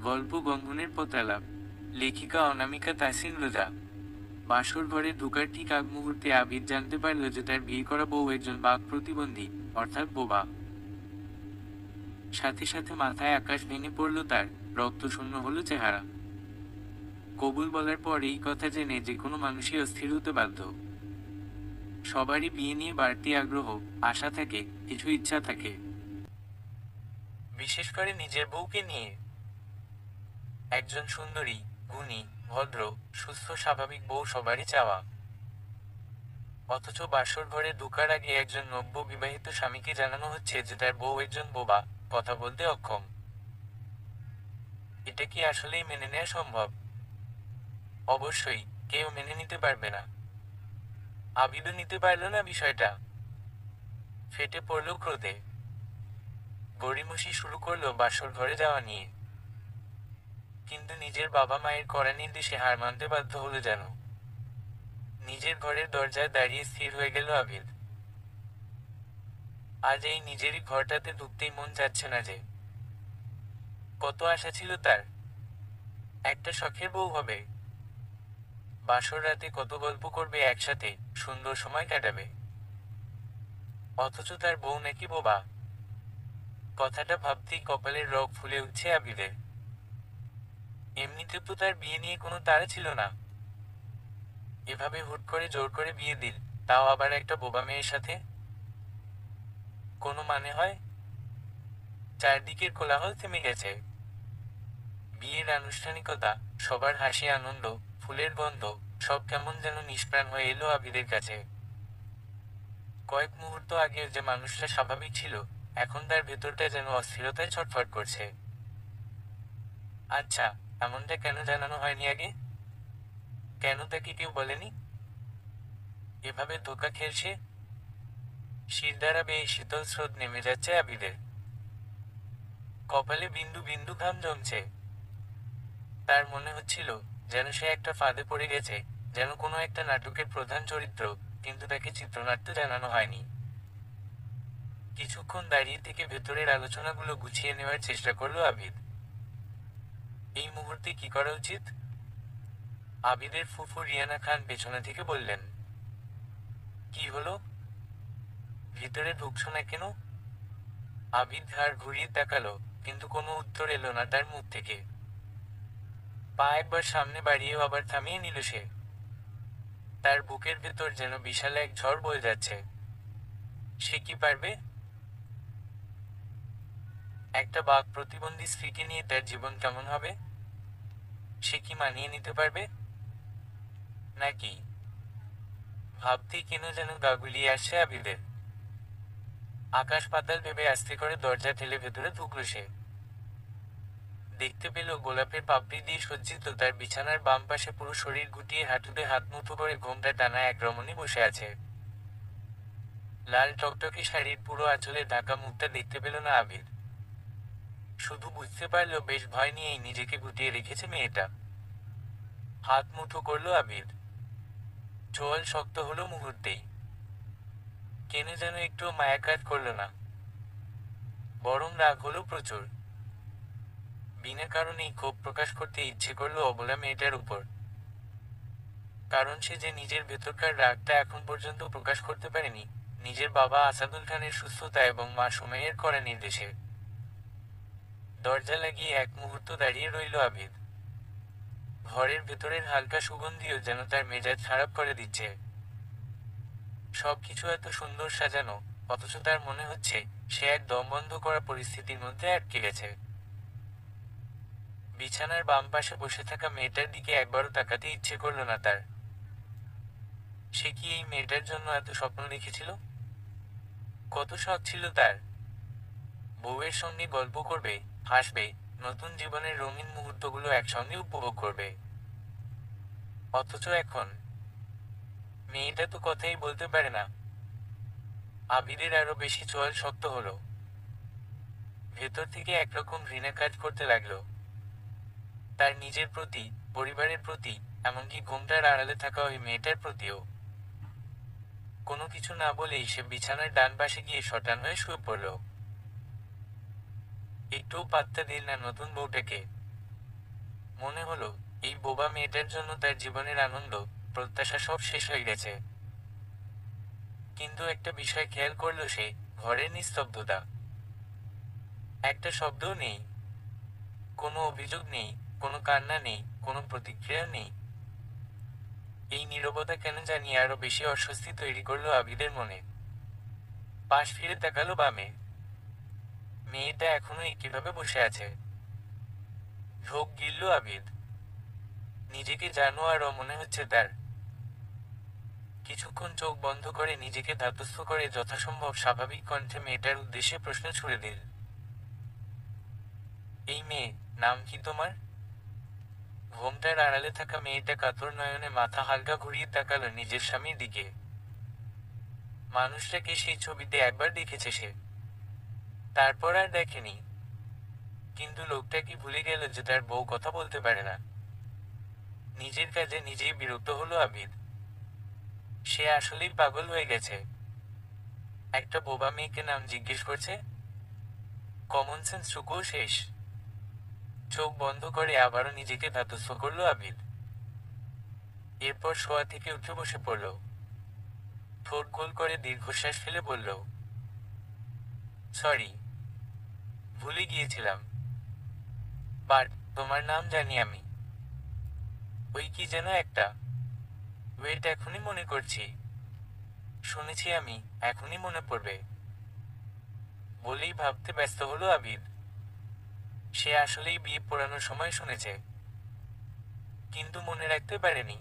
গল্প গঙ্গনের পতালাপ। লেখিকা অনামিকা তাসিন রোজা। বাসর ঘরে ঢোকার ঠিক আগ মুহূর্তে আবির জানতে পারল যে তার বিয়ে করা বউ একজন বাক প্রতিবন্ধী, অর্থাৎ বোবা। সাথে সাথে মাথায় আকাশ ভেঙে পড়ল তার, রক্তশূন্য হলো চেহারা। কবুল বলার পর এই কথা জেনে যে কোনো মানুষই অস্থির হতে বাধ্য। সবারই বিয়ে নিয়ে বাড়তি আগ্রহ, আশা থাকে, কিছু ইচ্ছা থাকে, বিশেষ করে নিজের বউকে নিয়ে। একজন সুন্দরী, গুণী, ভদ্র, সুস্থ স্বাভাবিক বউ সবারই চাওয়া। অথচ বাসর ঘরে ঢোকার আগে একজন নব্য বিবাহিত স্বামীকে জানানো হচ্ছে যে তার বউ একজন বোবা, কথা বলতে অক্ষম। এটা কি আসলেই মেনে নেওয়া সম্ভব? অবশ্যই কেউ মেনে নিতে পারবে না। আবিদও নিতে পারল না বিষয়টা। ফেটে পড়ল ক্রোধে। গড়িমসি শুরু করলো বাসর ঘরে যাওয়া নিয়ে। কিন্তু নিজের বাবা মায়ের কড়া নির্দেশে হার মানতে বাধ্য হলো যেন। নিজের ঘরের দরজায় দাঁড়িয়ে স্থির হয়ে গেল আবিদ। আজ এই নিজেরই ঘরটাতে ঢুকতেই মন যাচ্ছে না যে। কত আশা ছিল তার, একটা শখের বউ হবে, বাসর রাতে কত গল্প করবে একসাথে, সুন্দর সময় কাটাবে। অথচ তার বউ নাকি বোবা। কথাটা ভাবতেই কপালের রগ ফুলে উঠছে আবিদের। এমনিতে তো তার বিয়ে নিয়ে কোনো তাড়া ছিল না। এভাবে হুট করে জোর করে বিয়ে দিল, তাও আবার একটা বোবা মেয়ের সাথে। কোনো মানে হয়? চারদিকের কোলাহল থেমে গেছে। বিয়ের আনুষ্ঠানিকতা, সবার হাসি আনন্দ, ফুলের গন্ধ, সব কেমন যেন নিষ্প্রাণ হয়ে এলো আবিদের কাছে। কয়েক মুহূর্ত আগের যে মানুষটা স্বাভাবিক ছিল, এখন তার ভেতরটা যেন অস্থিরতায় ছটফট করছে। আচ্ছা, এমনটা কেন জানানো হয়নি আগে? কেন তাকে কেউ বলেনি? এভাবে ধোঁকা খেলছে। শিরদাঁড়া বেয়ে শীতল স্রোত নেমে যাচ্ছে আবিদের। কপালে বিন্দু বিন্দু ঘাম জমছে। তার মনে হচ্ছিল যেন সে একটা ফাঁদে পড়ে গেছে, যেন কোনো একটা নাটকের প্রধান চরিত্র, কিন্তু তাকে চিত্রনাট্য জানানো হয়নি। কিছুক্ষণ দাঁড়িয়ে থেকে ভেতরের আলোচনাগুলো গুছিয়ে নেওয়ার চেষ্টা করলো আবিদ। এই মুহূর্তে কি করা উচিত? আবিদের ফুফু রিয়ানা খান পেছনে থেকে বললেন। কি হলো? ভিতরে ঢুকছো না কেন? আবিদ ঘাড় ঘুরিয়ে তাকালো, কিন্তু কোনো উত্তর এলো না তার মুখ থেকে। পা একবার সামনে বাড়িয়েও আবার থামিয়ে নিল সে। তার বুকের ভেতর যেন বিশাল এক ঝড় বয়ে যাচ্ছে। সে কি পারবে? একটা বাক প্রতিবন্ধী স্ত্রীকে নিয়ে তার জীবন কেমন হবে? সে কি মানিয়ে নিতে পারবে? নাকি? ভাবতেই কেন যেন গা গুলিয়ে আসছে আবিদের। আকাশ পাতাল ভেবে আস্তে করে দরজা ঠেলে ভেতরে ঢুকলো সে। দেখতে পেল গোলাপের পাপড়ি দিয়ে সজ্জিত তার বিছানার বাম পাশে পুরো শরীর গুটিয়ে হাঁটুতে হাত মুঠো করে ঘোমটা টানা এক রমণী বসে আছে। লাল টকটকে শাড়ির পুরো আঁচলে ঢাকা মুখটা দেখতে পেল না আবির। শুধু বুঝতে পারল বেশ ভয় নিয়েই নিজেকে গুটিয়ে রেখেছে মেয়েটা। হাত মুঠো করলো আবির। চোয়াল শক্ত হলো মুহূর্তেই। কেন যেন একটুও মায়া কাজ করলো না, বরং রাগ হলো প্রচুর। বিনা কারণেই ক্ষোভ প্রকাশ করতে ইচ্ছে করলো অবলা মেয়েটার উপর। কারণ সে যে নিজের ভেতরকার রাগটা এখন পর্যন্ত প্রকাশ করতে পারেনি, নিজের বাবা আসাদুল খানের সুস্থতা এবং মা সুমাইয়ের কড়া নির্দেশে। দরজা লাগিয়ে এক মুহূর্ত দাঁড়িয়ে রইল আবিদ। ঘরের ভেতরের হালকা সুগন্ধিও যেন তার মেজাজ খারাপ করে দিচ্ছে। সবকিছু এত সুন্দর সাজানো, অথচ তার মনে হচ্ছে সে এক দম বন্ধ করা পরিস্থিতির মধ্যে আটকে গেছে। বিছানার বাম পাশে বসে থাকা মেয়েটার দিকে একবারও তাকাতে ইচ্ছে করল না তার। সে কি এই মেয়েটার জন্য এত স্বপ্ন দেখেছিল? কত শখ ছিল তার। বউয়ের সঙ্গে গল্প করবে, হাসবে, নতুন জীবনের রঙিন মুহূর্তগুলো একসঙ্গে উপভোগ করবে। অথচ এখন মেয়েটা তো কথাই বলতে পারে না। আবিরের আরো বেশি চোয়াল শক্ত হলো। ভেতর থেকে একরকম ঘৃণা কাজ করতে লাগলো। তার নিজের প্রতি, পরিবারের প্রতি, এমনকি ঘুমটার আড়ালে থাকা ওই মেয়েটার প্রতিও। কোনো কিছু না বলেই সে বিছানার ডান পাশে গিয়ে শটান হয়ে শুয়ে পড়ল। একটুও পাত্তা দিল না নতুন বউটাকে। মনে হলো এই বোবা মেয়েটার জন্য তার জীবনের আনন্দ, প্রত্যাশা সব শেষ হয়ে গেছে। কিন্তু একটা বিষয় খেয়াল করলো সে, ঘরের নিস্তব্ধতা। একটা শব্দও নেই, কোনো অভিযোগ নেই, কোনো কান্না নেই, কোনো প্রতিক্রিয়া নেই। এই নীরবতা কেন জানি আরো বেশি অস্বস্তি তৈরি করলো আবিদের মনে। পাশ ফিরে তাকালো বামে। মেয়েটা এখনো একইভাবে বসে আছে। ঢোক গিলল আবিদ। নিজেকে জানোয়ারও মনে হচ্ছে তার। কিছুক্ষণ চোখ বন্ধ করে নিজেকে ধাতস্থ করে যথাসম্ভব স্বাভাবিক কণ্ঠে মেয়েটার উদ্দেশ্যে প্রশ্ন ছুড়ে দিল। এই মেয়ে, নাম কি তোমার? ঘোমটার আড়ালে থাকা মেয়েটা কাতর নয়নে মাথা হালকা ঘুরিয়ে তাকালো নিজের স্বামীর দিকে। মানুষটাকে সেই ছবিতে একবার দেখেছে সে, তারপর আর দেখেনি। কিন্তু লোকটা কি ভুলে গেল যে তার বউ কথা বলতে পারে না? নিজের কাজে নিজেই বিরক্ত হলো আবিদ। সে আসলেই পাগল হয়ে গেছে। একটা বোবা মেয়েকে নাম জিজ্ঞেস করছে। কমন সেন্স টুকুও শেষ। চোখ বন্ধ করে আবারও নিজেকে ধাতস্থ করলো আবিদ। এরপর শোয়া থেকে উঠে বসে পড়ল। ঠোঁট গোল করে দীর্ঘশ্বাস ফেলে বলল, সরি, ভুলে গিয়েছিলাম। বাট, তোমার নাম জানি আমি। ওই কি যেন একটা, ওয়েট, এখনই মনে করছি। শুনেছি আমি, এখনই মনে পড়বে। বলেই ভাবতে ব্যস্ত হলো আবিদ। সে আসলেই বিয়ে পড়ানোর সময় শুনেছে, কিন্তু মনে রাখতে পারেনি।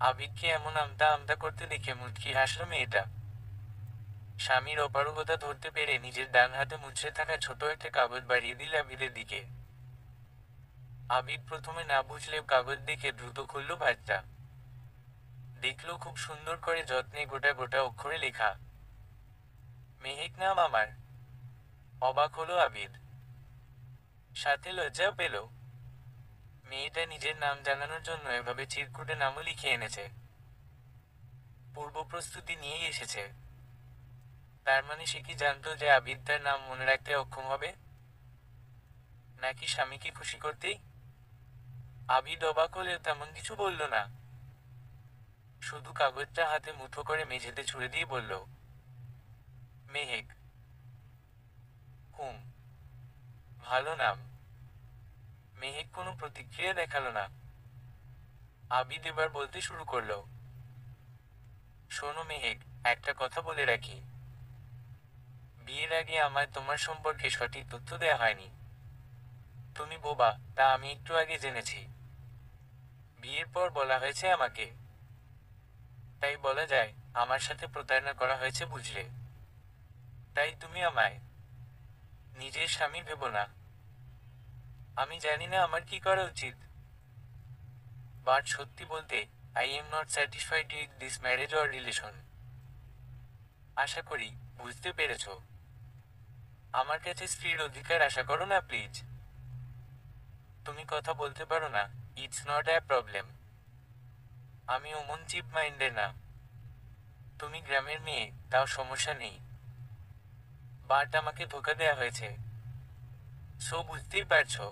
আবিদকে এমন আমতা আমতা করতে দেখে মুচকি হাসল মেয়েটা। স্বামীর অপারগতা ধরতে পেরে নিজের ডান হাতে মুছড়ে থাকা ছোট একটা কাগজ বাড়িয়ে দিল আবিদের দিকে। আবিদ প্রথমে না বুঝলেও কাগজ দেখে দ্রুত খুলল ভাঁজটা। দেখল খুব সুন্দর করে যত্নে গোটা গোটা অক্ষরে লেখা, মেহেক নাম আমার। অবাক হলো আবিদ, সাথে লজ্জাও পেল। মেয়েটা নিজের নাম জানানোর জন্য এভাবে চিরকুটে নামও লিখে এনেছে। পূর্ব প্রস্তুতি নিয়েই এসেছে। তার মানে সে কি জানতো যে আবিদ তার নাম মনে রাখতে অক্ষম হবে? নাকি স্বামীকে খুশি করতেই? আবিদ অবাক হলেও তেমন কিছু বলল না। শুধু কাগজটা হাতে মুঠো করে মেঝেতে ছুঁড়ে দিয়ে বলল, মেহেক। হুম, ভালো নাম। মেহেক কোনো প্রতিক্রিয়া দেখালো না। আবিদ এবার বলতে শুরু করলো, শোনো মেহেক, একটা কথা বলে রাখি। বিয়ের আগে আমায় তোমার সম্পর্কে সঠিক তথ্য দেয়া হয়নি। তুমি বোবা, তা আমি একটু আগে জেনেছি। বিয়ের পর বলা হয়েছে আমাকে। তাই বলা যায় আমার সাথে প্রতারণা করা হয়েছে, বুঝলে? তাই তুমি আমায় নিজের স্বামী ভেবো না। আমি জানি না আমার কি করা উচিত। বাট সত্যি বলতে, I am not satisfied with this marriage or relation. আশা করি বুঝতে পেরেছো। আমার কাছে স্ত্রীর অধিকার আশা করো না প্লিজ। তুমি কথা বলতে পারো না, ইটস নট এ প্রবলেম। আমি অমন চিপ মাইন্ডের না। তুমি গ্রামের মেয়ে, তাও সমস্যা নেই। বাট আমাকে ধোকা দেয়া হয়েছে। সো বুঝতেই পারছো।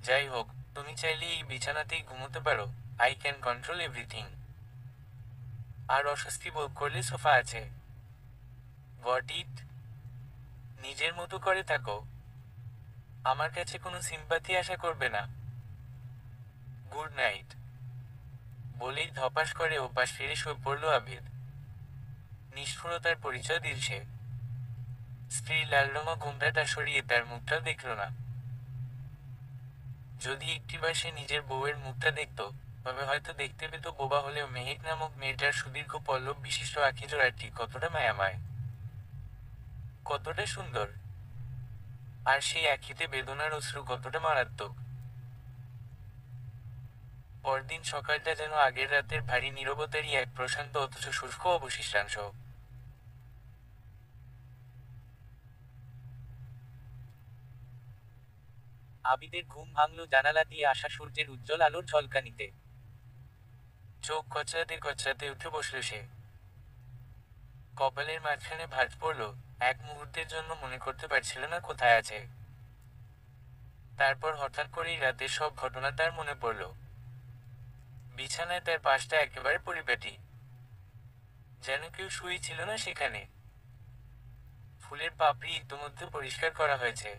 যাই হোক, তুমি চাইলে এই বিছানাতেই ঘুমোতে পারো। I can control everything. আর অস্বস্তি বোধ করলে সোফা আছে। Got it? নিজের মতো করে থাকো। আমার কাছে কোনো সিম্পাথি আশা করবে না। Good night. বলেই ধপাস করে ওপাশ ফিরে শুয়ে পড়ল আবিদ। নিষ্ঠুরতার পরিচয় দিল সে। স্ত্রীর লালরঙা ঘোমটাটা সরিয়ে তার মুখটা দেখল না। যদি একটিবার সে নিজের বউয়ের মুখটা দেখত, তবে হয়তো দেখতে পেত বোবা হলেও মেহেক নামক মেয়েটার সুদীর্ঘ পল্লব বিশিষ্ট আখিজোড়াটি কতটা মায়াময়, কতটা সুন্দর। আর সেই আখিতে বেদনার অশ্রু কতটা মারাত্মক। পরদিন সকালটা যেন আগের রাতের ভারী নীরবতারই এক প্রশান্ত অথচ শুষ্ক অবশিষ্টাংশ। আবিদের ঘুম ভাঙল জানালা দিয়ে আসা সূর্যের উজ্জ্বল আলোর ঝলকানিতে। চোখ কচলাতে কচলাতে উঠে বসল সে। কপালের মাঝখানে ভাঁজ পড়ল। এক মুহূর্তের জন্য মনে করতে পারছিল না কোথায় আছে। তারপর হঠাৎ করেই রাতের সব ঘটনা তার মনে পড়ল। বিছানায় তার পাশটা একেবারে পরিপাটি, যেন কেউ শুয়ে ছিল না সেখানে। ফুলের পাপড়ি ইতোমধ্যে পরিষ্কার করা হয়েছে।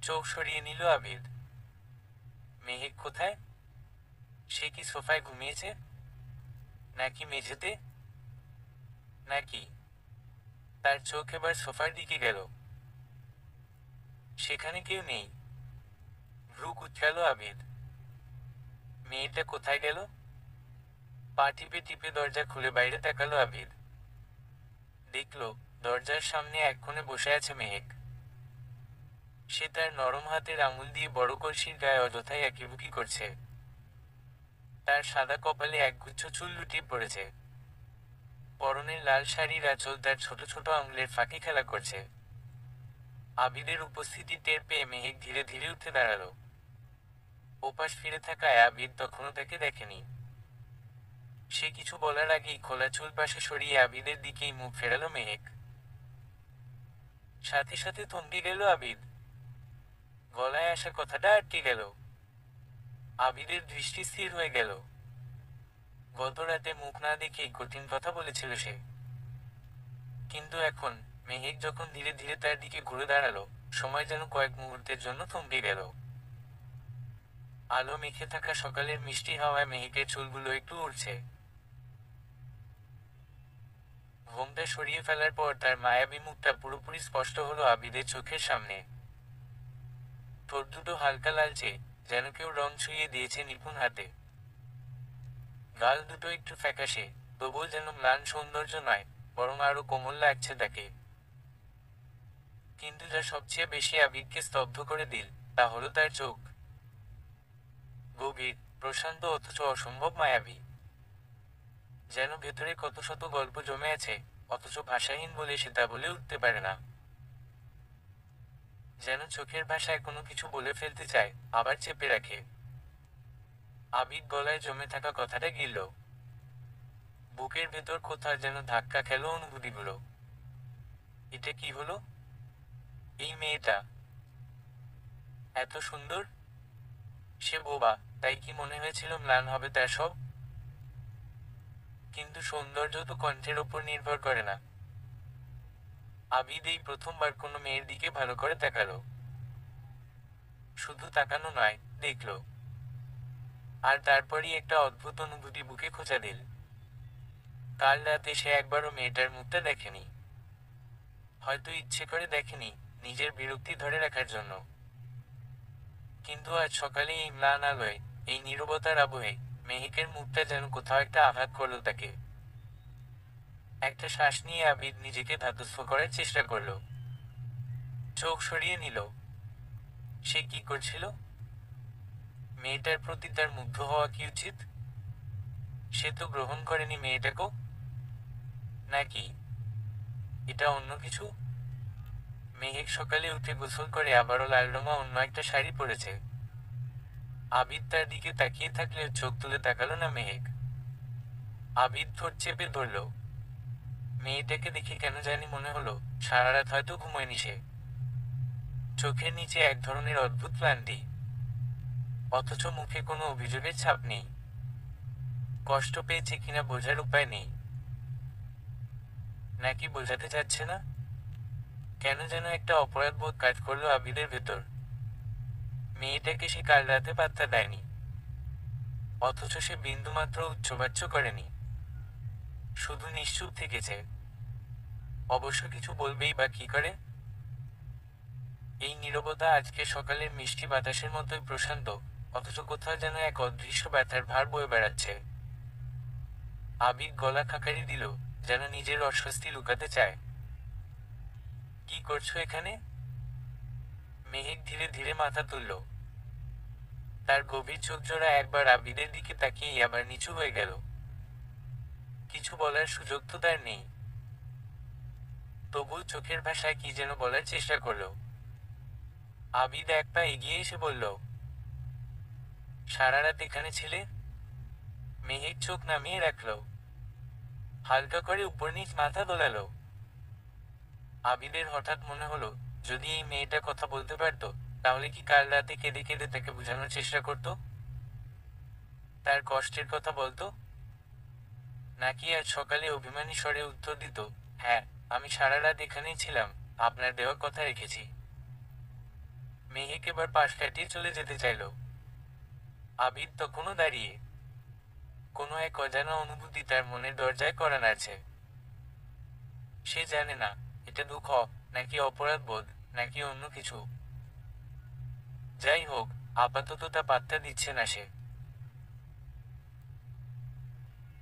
চোখ সরিয়ে নিল আবির। মেহেক কোথায়? সে কি সোফায় ঘুমিয়েছে, নাকি মেঝেতে, নাকি? তার চোখ এবার সোফার দিকে গেল। সেখানে কেউ নেই। ভ্রু কুঁচকাল আবির। মেয়েটা কোথায় গেল? পা টিপে টিপে দরজা খুলে বাইরে তাকালো আবির। দেখল দরজার সামনে এক কোণে বসে আছে মেহেক। সে তার নরম হাতের আঙুল দিয়ে বড় কলসির গায়ে অযথাই আঁকিবুকি করছে। তার সাদা কপালে একগুচ্ছ চুল লুটিয়ে পড়েছে। পরনের লাল শাড়ির আঁচল তার ছোট ছোট আঙুলের ফাঁকে খেলা করছে। আবিদের উপস্থিতি টের পেয়ে মেহেক ধীরে ধীরে উঠে দাঁড়ালো। ওপাশ ফিরে থাকায় আবিদ তখনও তাকে দেখেনি। সে কিছু বলার আগেই খোলা চুল পাশে সরিয়ে আবিদের দিকেই মুখ ফেরালো মেহেক। সাথে সাথে থমকে গেল আবিদ। গলায় আসা কথাটা আটকে গেল। আবিদের দৃষ্টি স্থির হয়ে গেল। গত রাতে মুখ না দেখেই কঠিন কথা বলেছিল সে, কিন্তু এখন মেহেক যখন ধীরে ধীরে তার দিকে ঘুরে দাঁড়ালো, সময় যেন কয়েক মুহূর্তের জন্য থমকে গেল। আলো মেখে থাকা সকালের মিষ্টি হাওয়ায় মেহেকের চুলগুলো একটু উড়ছে। ঘোমটা সরিয়ে ফেলার পর তার মায়াবী মুখটা পুরোপুরি স্পষ্ট হলো আবিদের চোখের সামনে। ঠোঁট দুটো হালকা লালচে, যেন কেউ রং ছুঁয়ে দিয়েছে নিপুণ হাতে। গাল দুটো একটু ফ্যাকাশে, তবুও যেন ম্লান সৌন্দর্য নয়, বরং আরো কোমল লাগছে তাকে। কিন্তু যা সবচেয়ে বেশি আবিদকে স্তব্ধ করে দিল, তা হলো তার চোখ। গভীর, প্রশান্ত অথচ অসম্ভব মায়াবী। যেন ভেতরে কত শত গল্প জমে আছে, অথচ ভাষাহীন বলে সে তা বলে উঠতে পারে না। যেন চোখের ভাষায় কোনো কিছু বলে ফেলতে চায়, আবার চেপে রাখে। আবিদ গলায় জমে থাকা কথাটা গিলল। বুকের ভেতর কোথাও যেন ধাক্কা খেল অনুভূতিগুলো। এটা কি হলো? এই মেয়েটা এত সুন্দর। সে বোবা, তাই কি মনে হয়েছিল ম্লান হবে তার সব? কিন্তু সৌন্দর্য তো কণ্ঠের ওপর নির্ভর করে না। আবিদ এই প্রথমবার কোনো মেয়ের দিকে ভালো করে তাকালো। শুধু তাকানো নয়, দেখলো। আর তারপরই একটা অদ্ভুত অনুভূতি বুকে খোঁচা দিল। কাল রাতে সে একবারও মেয়েটার মুখটা দেখেনি। হয়তো ইচ্ছে করে দেখেনি, নিজের বিরক্তি ধরে রাখার জন্য। কিন্তু আজ সকালে এই ম্লান আলোয়, এই নীরবতার আবহে, মেহেকের মুখটা যেন কোথাও একটা আঘাত করল তাকে। একটা শ্বাস নিয়ে আবিদ নিজেকে ধাতস্থ করার চেষ্টা করল। চোখ সরিয়ে নিল। সে কি করছিল? মেয়েটার প্রতি তার মুগ্ধ হওয়া কি উচিত? সে তো গ্রহণ করেনি মেয়েটাকেও। নাকি এটা অন্য কিছু? মেহেক সকালে উঠে গোসল করে আবারও লাল রঙা অন্য একটা শাড়ি পরেছে। আবিদ তার দিকে তাকিয়ে থাকলেও চোখ তুলে তাকালো না মেহেক। আবিদ ঠোঁট চেপে ধরল। মেয়েটাকে দেখে কেন জানি মনে হলো সারা রাত হয়তো ঘুমোয়নি সে। চোখের নিচে এক ধরনের অদ্ভুত ক্লান্তি, অথচ মুখে কোনো অভিযোগের ছাপ নেই। কষ্ট পেয়েছে কিনা বোঝার উপায় নেই। নাকি বোঝাতে চাচ্ছে না? কেন যেন একটা অপরাধবোধ কাজ করলো আবিদের ভেতর। মেয়েটাকে সে কাল রাতে পাত্তা দেয়নি, অথচ সে বিন্দুমাত্র উচ্চবাচ্য করেনি। শুধু নিশ্চুপ থেকেছে। অবশ্য কিছু বলবেই বা কি করে? এই নীরবতা আজকে সকালের মিষ্টি বাতাসের মতোই প্রশান্ত, অথচ কোথাও যেন এক অদৃশ্য ব্যথার ভার বয়ে বেড়াচ্ছে। আবিদ গলা খাকারি দিল, যেন নিজের অস্বস্তি লুকাতে চায়। কি করছো এখানে? মেহেক ধীরে ধীরে মাথা তুলল। তার গভীর চোখজোড়া একবার আবিদের দিকে তাকিয়েই আবার নিচু হয়ে গেল। কিছু বলার সুযোগ তো তার নেই। তবু চোখের ভাষায় কি যেন বলার চেষ্টা করল। আবিদ এক পা এগিয়ে এসে বলল, সারা রাত এখানে ছিলে? মেহেক চোখ নামিয়ে রাখল। হালকা করে উপর নিচ মাথা দোলালো। আবিদের হঠাৎ মনে হলো, যদি এই মেয়েটা কথা বলতে পারত, তাহলে কি কাল রাতে কেঁদে কেঁদে তাকে বোঝানোর চেষ্টা করতো, তার কষ্টের কথা বলতো? নাকি আজ সকালে অভিমানী স্বরে উত্তর দিত, হ্যাঁ, আমি সারা রাত এখানেই ছিলাম, আপনার দেওয়া কথা রেখেছি। মেহেক এবার পাশ কাটিয়ে চলে যেতে চাইল। আবিদ তখনও দাঁড়িয়ে। কোনো এক অজানা অনুভূতি তার মনের দরজায় কড়া নাড়ছে। সে জানে না এটা দুঃখ, নাকি অপরাধ বোধ, নাকি অন্য কিছু। যাই হোক, আপাতত তা পাত্তা দিচ্ছে না সে।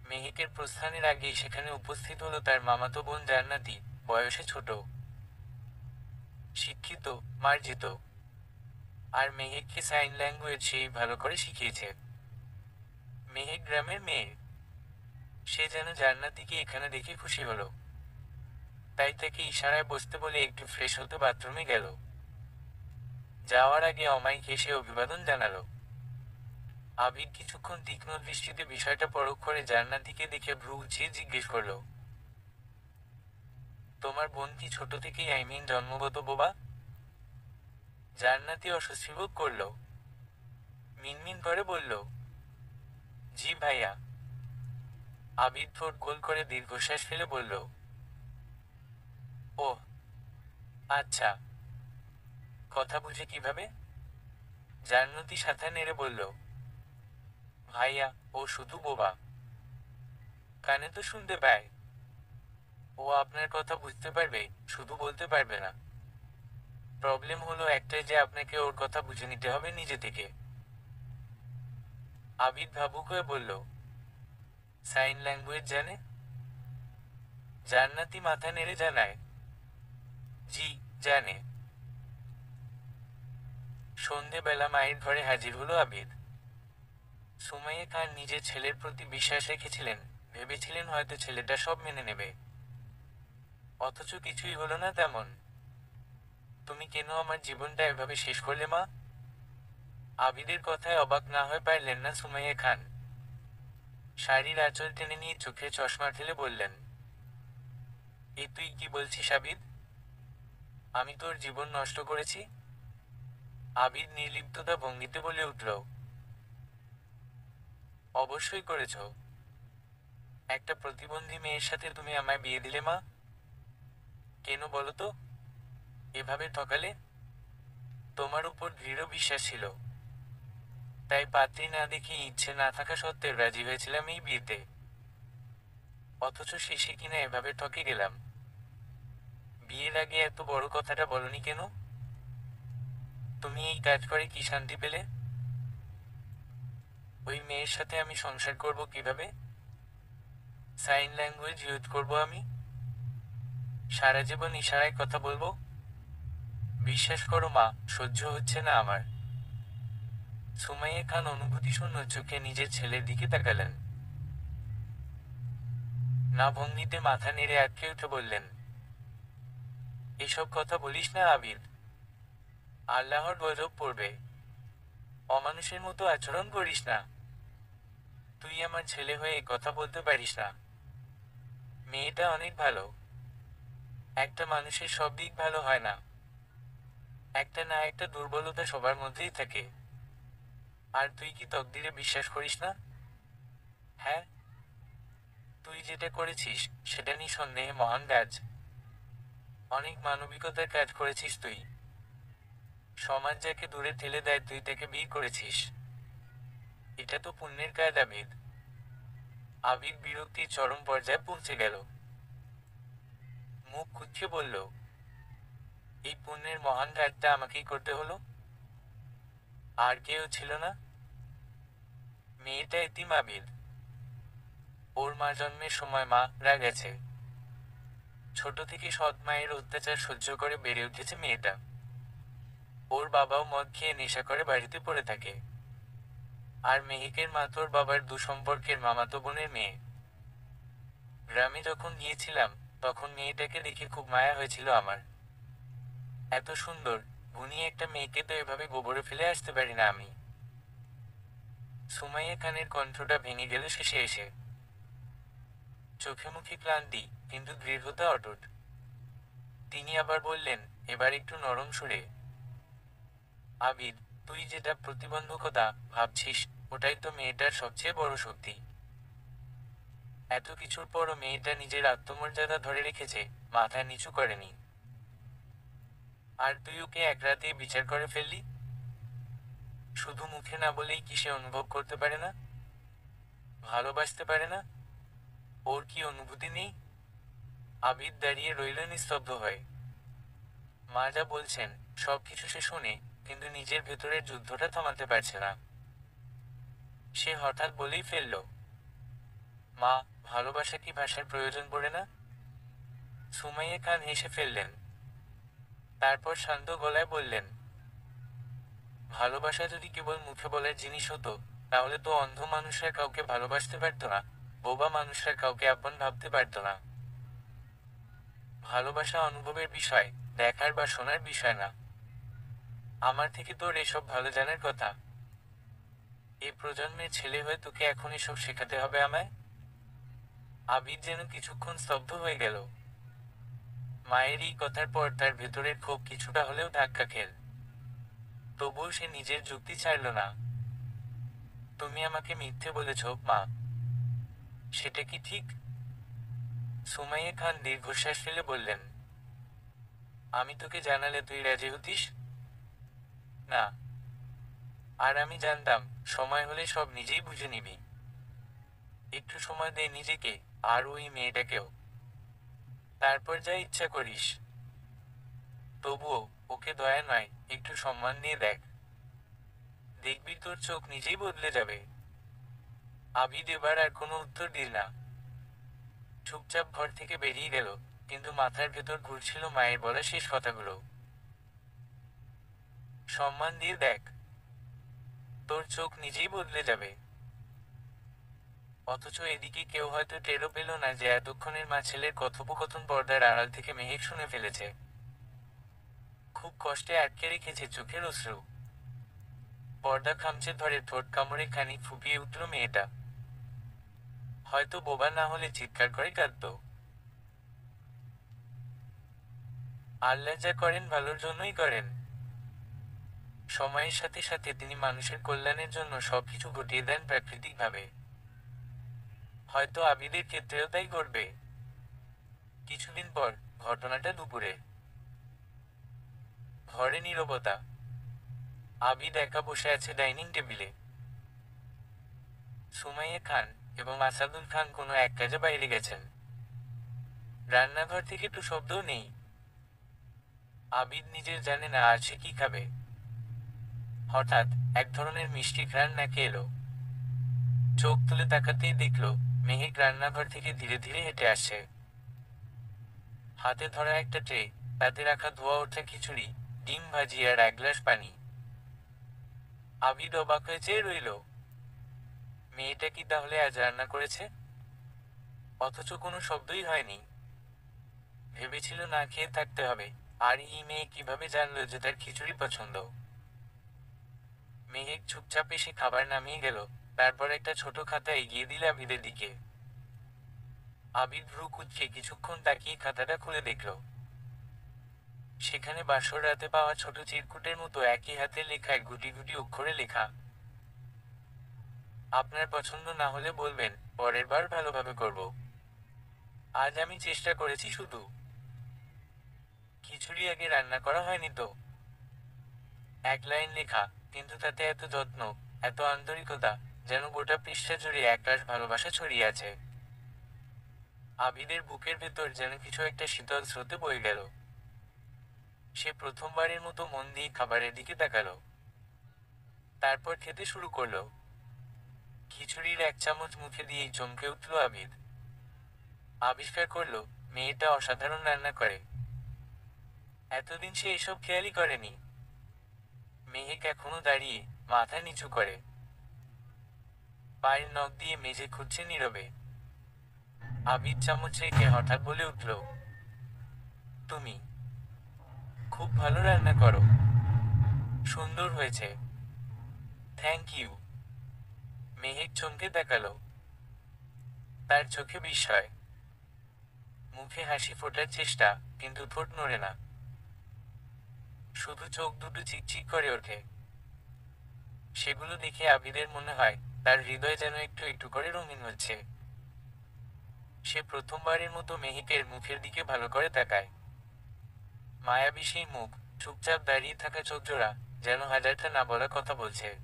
মেহেকের প্রস্থানের আগেই সেখানে উপস্থিত হলো তার মামাতো বোন জান্নাতি, বয়সে ছোট, শিক্ষিত, মার্জিত। আর মেহেককে সাইন ল্যাঙ্গুয়েজ সেই ভালো করে শিখিয়েছে। মেহেক গ্রামের মেয়ে। সে যেন জান্নাতিকে এখানে দেখে খুশি হলো। তাই তাকে ইশারায় বসতে বলে একটু ফ্রেশ হতে বাথরুমে গেল। যাওয়ার আগে অমায়িক হেসে অভিবাদন জানালো। আবির কিছুক্ষণ তীক্ষ্ণ দৃষ্টিতে বিষয়টা পরখ করে জান্নাতিকে দেখে ভ্রু উঁচিয়ে জিজ্ঞেস করল, তোমার বোন কি ছোট থেকেই জন্মগত বোবা? জান্নাতি অস্বস্তি বোধ করল। মিনমিন করে বলল, জি ভাইয়া। আবির ঠোঁট গোল করে দীর্ঘশ্বাস ফেলে বলল, ওহ, আচ্ছা। কথা বুঝে কিভাবে? জান্নাতি সাথে নেড়ে বলল, ভাইয়া, ও শুধু বোবা। কানে তো শুনতে পায়। ও আপনার কথা বুঝতে পারবে, শুধু বলতে পারবে না। প্রবলেম হলো একটাই যে আপনাকে ওর কথা বুঝে নিতে হবে নিজে থেকে। আবিদ ভাবুক হয়ে বলল, সাইন ল্যাঙ্গুয়েজ জানে? জান্নাতি মাথা নেড়ে জানায়, জি, জানে। সন্ধেবেলা মায়ের ঘরে হাজির হলো আবিদ। সুমাইয়া খান নিজের ছেলের প্রতি বিশ্বাস রেখেছিলেন, ভেবেছিলেন হয়তো ছেলেটা সব মেনে নেবে। অথচ কিছুই হলো না তেমন। তুমি কেন আমার জীবনটা এভাবে শেষ করলে মা? আবিদের কথায় অবাক না হয়ে পারলেন না সুমাইয়া খান। শাড়ির আঁচল টেনে নিয়ে চোখে চশমা ঠেলে বললেন, এ তুই কি বলছিস আবিদ? আমি তোর জীবন নষ্ট করেছি? আবিদ নির্লিপ্ততা ভঙ্গিতে বলে উঠল, অবশ্যই করেছ। একটা প্রতিবন্ধী মেয়ের সাথে তুমি আমায় বিয়ে দিলে মা। কেন বলো তো? এভাবে ঠকালে? তোমার উপর দৃঢ় বিশ্বাস ছিল, তাই পাত্রী না দেখে ইচ্ছে না থাকা সত্ত্বেও রাজি হয়েছিলাম এই বিয়েতে। অথচ শেষে কিনা এভাবে ঠকে গেলাম। বিয়ের আগে এত বড় কথাটা বলনি কেন? তুমি এই কাজ করে কি শান্তি পেলে? ওই মেয়ের সাথে আমি সংসার করব কিভাবে? সাইন ল্যাঙ্গুয়েজ ইউজ করব আমি? সারা জীবন ইশারায় কথা বলবো? বিশ্বাস করো মা, সহ্য হচ্ছে না আমার। সুমাইয়া খান অনুভূতিশূন্য চোখে নিজের ছেলের দিকে তাকালেন। না ভঙ্গিতে মাথা নেড়ে আটকে উঠে বললেন, এসব কথা বলিস না আবিদ। আল্লাহর গজব পড়বে। অমানুষের মতো আচরণ করিস না। তুই আমার ছেলে হয়ে এ কথা বলতে পারিস না। মেয়েটা অনেক ভালো। একটা মানুষের সব দিক ভালো হয় না। একটা না একটা দুর্বলতা সবার মধ্যেই থাকে। আর তুই কি তকদিরে বিশ্বাস করিস না? হ্যাঁ, তুই যেটা করেছিস সেটা নিঃসন্দেহে মহান কাজ। অনেক মানবিকতার কাজ করেছিস তুই। সমাজ যাকে দূরে ঠেলে দেয় তুই তাকে বিয়ে করেছিস। এটা তো পুণ্যের কাজ আবিদ। আবিদ বিরক্তির চরম পর্যায়ে পৌঁছে গেল। মুখ কুঁচকে বলল, এই পুণ্যের মহান কাজটা আমাকেই করতে হলো? আর কেউ ছিল না? মেয়েটা এতিম আবিদ। ওর মা জন্মের সময় মারা গেছে। ছোট থেকে সৎ মায়ের অত্যাচার সহ্য করে বেড়ে উঠেছে মেয়েটা। ওর বাবাও মদ খেয়ে নেশা করে বাড়িতে পড়ে থাকে। আর মেহেকের মা তোর বাবার দুসম্পর্কের মামাতো বোনের মেয়ে। গ্রামে যখন গিয়েছিলাম তখন মেয়েটাকে দেখে খুব মায়া হয়েছিল আমার। এত সুন্দর, গুণী একটা মেয়েকে তো এভাবে গোবরে ফেলে আসতে পারি না আমি। সুমাইয়া খানের কণ্ঠটা ভেঙে গেল শেষে এসে। চোখে মুখে ক্লান্তি, কিন্তু দৃঢ়তা অটুট। তিনি আবার বললেন, এবার একটু নরম সুরে, আবিদ, তুই যেটা প্রতিবন্ধকতা ভাবছিস, ওটাই তো মেয়েটার সবচেয়ে বড় শক্তি। এত কিছুর পরও মেয়েটা নিজের আত্মমর্যাদা ধরে রেখেছে, মাথা নিচু করেনি। আর তুই ওকে এক রাতেই বিচার করে ফেললি? শুধু মুখে না বলেই কি সে অনুভব করতে পারে না? ভালোবাসতে পারে না? ওর কি অনুভূতি নেই? আবিদ দাঁড়িয়ে রইল নিস্তব্ধ হয়ে। মা যা বলছেন সবকিছু সে শোনে, কিন্তু নিজের ভেতরের যুদ্ধটা থামাতে পারছে না। সে হঠাৎ বলেই ফেলল, মা, ভালোবাসা কি ভাষার প্রয়োজন পড়ে না? সুমাইয়া খান হেসে ফেললেন। তারপর শান্ত গলায় বললেন, ভালোবাসা যদি কেবল মুখে বলার জিনিস হতো, তাহলে তো অন্ধ মানুষরা কাউকে ভালোবাসতে পারতো না, বোবা মানুষরা কাউকে আপন ভাবতে পারতো না। ভালোবাসা অনুভবের বিষয়, দেখার বা শোনার বিষয় না। আমার থেকে তোর এসব ভালো জানার কথা। এই প্রজন্মের ছেলে হয়ে তোকে এখন এসব শেখাতে হবে আমায়? আবিদ যেন কিছুক্ষণ স্তব্ধ হয়ে গেল। মায়ের এই কথার পর তার ভেতরের ক্ষোভ কিছুটা হলেও ধাক্কা খেল। তবুও সে নিজের যুক্তি ছাড়ল না। তুমি আমাকে মিথ্যে বলেছ, মা। সেটা কি ঠিক? সুমাইয়া খান দীর্ঘশ্বাস ফেলে বললেন, আমি তোকে জানালে তুই রাজি হতিস? না। আর আমি জানতাম, সময় হলে সব নিজেই বুঝে নিবি। একটু সময় দে নিজেকে, আর ওই মেয়েটাকেও। তারপর যা ইচ্ছা করিস। তবুও ওকে দয়া নয়, একটু সম্মান দিয়ে দেখ। দেখবি তোর চোখ নিজেই বদলে যাবে। আবিদ এবার আর কোনো উত্তর দিল না। চুপচাপ ঘর থেকে বেরিয়ে গেল, কিন্তু মাথার ভেতর ঘুরছিল মায়ের বলা শেষ কথাগুলো। সম্মান দিয়ে দেখ, তোর চোখ নিজেই বদলে যাবে। অথচ এদিকে কেউ হয়তো টেরও পেল না যে এতক্ষণের মা ছেলের কথোপকথন পর্দার আড়াল থেকে মেহেক শুনে ফেলেছে। খুব কষ্টে আটকে রেখেছে চোখের অশ্রু। পর্দা খামচে ধরে ঠোঁট কামড়ে খানিক ফুপিয়ে উঠল মেয়েটা। হয়তো বোবা না হলে চিৎকার করে কাঁদত। আল্লাহ যা করেন ভালোর জন্যই করেন। সময়ের সাথে সাথে তিনি মানুষের কল্যাণের জন্য সবকিছু ঘটিয়ে দেন প্রাকৃতিকভাবে। হয়তো আবিদের ক্ষেত্রেও তাই ঘটবে। কিছুদিন পর, ঘটনাটা দুপুরে। ঘরে নীরবতা। আবিদ একা বসে আছে ডাইনিং টেবিলে। সুমাইয়া খান এবং আসাদুল খান কোনো এক কাজে বাইরে গেছেন। রান্নাঘর থেকে একটু শব্দও নেই। আবিদ নিজের জানে না আজ সে কি খাবে। হঠাৎ এক ধরনের মিষ্টি ঘ্রাণ নাকে এলো। চোখ তুলে তাকাতেই দেখল, মেহেক রান্নাঘর থেকে ধীরে ধীরে হেঁটে আসছে। হাতে ধরা একটা ট্রে, তাতে রাখা ধোয়া ওঠা খিচুড়ি, ডিম ভাজি আর এক গ্লাস পানি। আবিদ অবাক হয়ে চেয়ে রইল। মেয়েটা কি তাহলে আজ রান্না করেছে? অথচ কোনো শব্দই হয়নি। ভেবেছিল না খেয়ে থাকতে হবে, আর এই মেয়ে কিভাবে জানলো যে তার খিচুড়ি পছন্দ? মেহেক চুপচাপ এসে খাবার নামিয়ে গেল, তারপর একটা ছোট খাতা এগিয়ে দিল আবিদের দিকে। আবিদ ভ্রু কুঁচকে কিছুক্ষণ তাকিয়ে খাতাটা খুলে দেখল। সেখানে বাসর রাতে পাওয়া ছোট চিরকুটের মতো একই হাতে লেখা এক গুটি গুটি অক্ষরে লেখা, আপনার পছন্দ না হলে বলবেন, পরের বার ভালোভাবে করব। আজ আমি চেষ্টা করেছি শুধু। খিচুড়ি আগে রান্না করা হয়নি তো। এক লাইন লেখা, কিন্তু তাতে এত যত্ন, এত আন্তরিকতা, যেন গোটা পৃষ্ঠা জুড়ে একরাশ ভালোবাসা ছড়িয়ে আছে। আবিদের বুকের ভেতর যেন কিছু একটা শীতল স্রোতে বয়ে গেল। সে প্রথমবারের মতো মন দিয়ে খাবারের দিকে তাকালো। তারপর খেতে শুরু করলো। খিচুড়ির এক চামচ মুখে দিয়েই চমকে উঠল আবিদ। আবিষ্কার করলো, মেয়েটা অসাধারণ রান্না করে। এতদিন সে এসব খেয়ালই করেনি। মেহেক এখনো দাঁড়িয়ে, মাথা নিচু করে, পায়ের নখ দিয়ে মেঝে খুঁজছে নীরবে। আবিদ চামচ রেখে হঠাৎ বলে উঠল, তুমি খুব ভালো রান্না করো। সুন্দর হয়েছে। Thank you. মেহেক চমকে তাকালো। তার চোখে বিস্ময়, মুখে হাসি ফোটার চেষ্টা, কিন্তু ঠোঁট নড়ে না। শুধু চোখ দুটো চিকচিক করে ওঠে। সেগুলো দেখে আবিদের মনে হয় তার হৃদয় যেন একটু একটু করে রঙিন হচ্ছে। সে প্রথমবারের মতো মেহিকের মুখের দিকে ভালো করে তাকায়। মায়াবী সেই মুখ, চুপচাপ দাঁড়িয়ে থাকা চোখজোড়া, যেন হাজারটা না বলা কথা বলছে।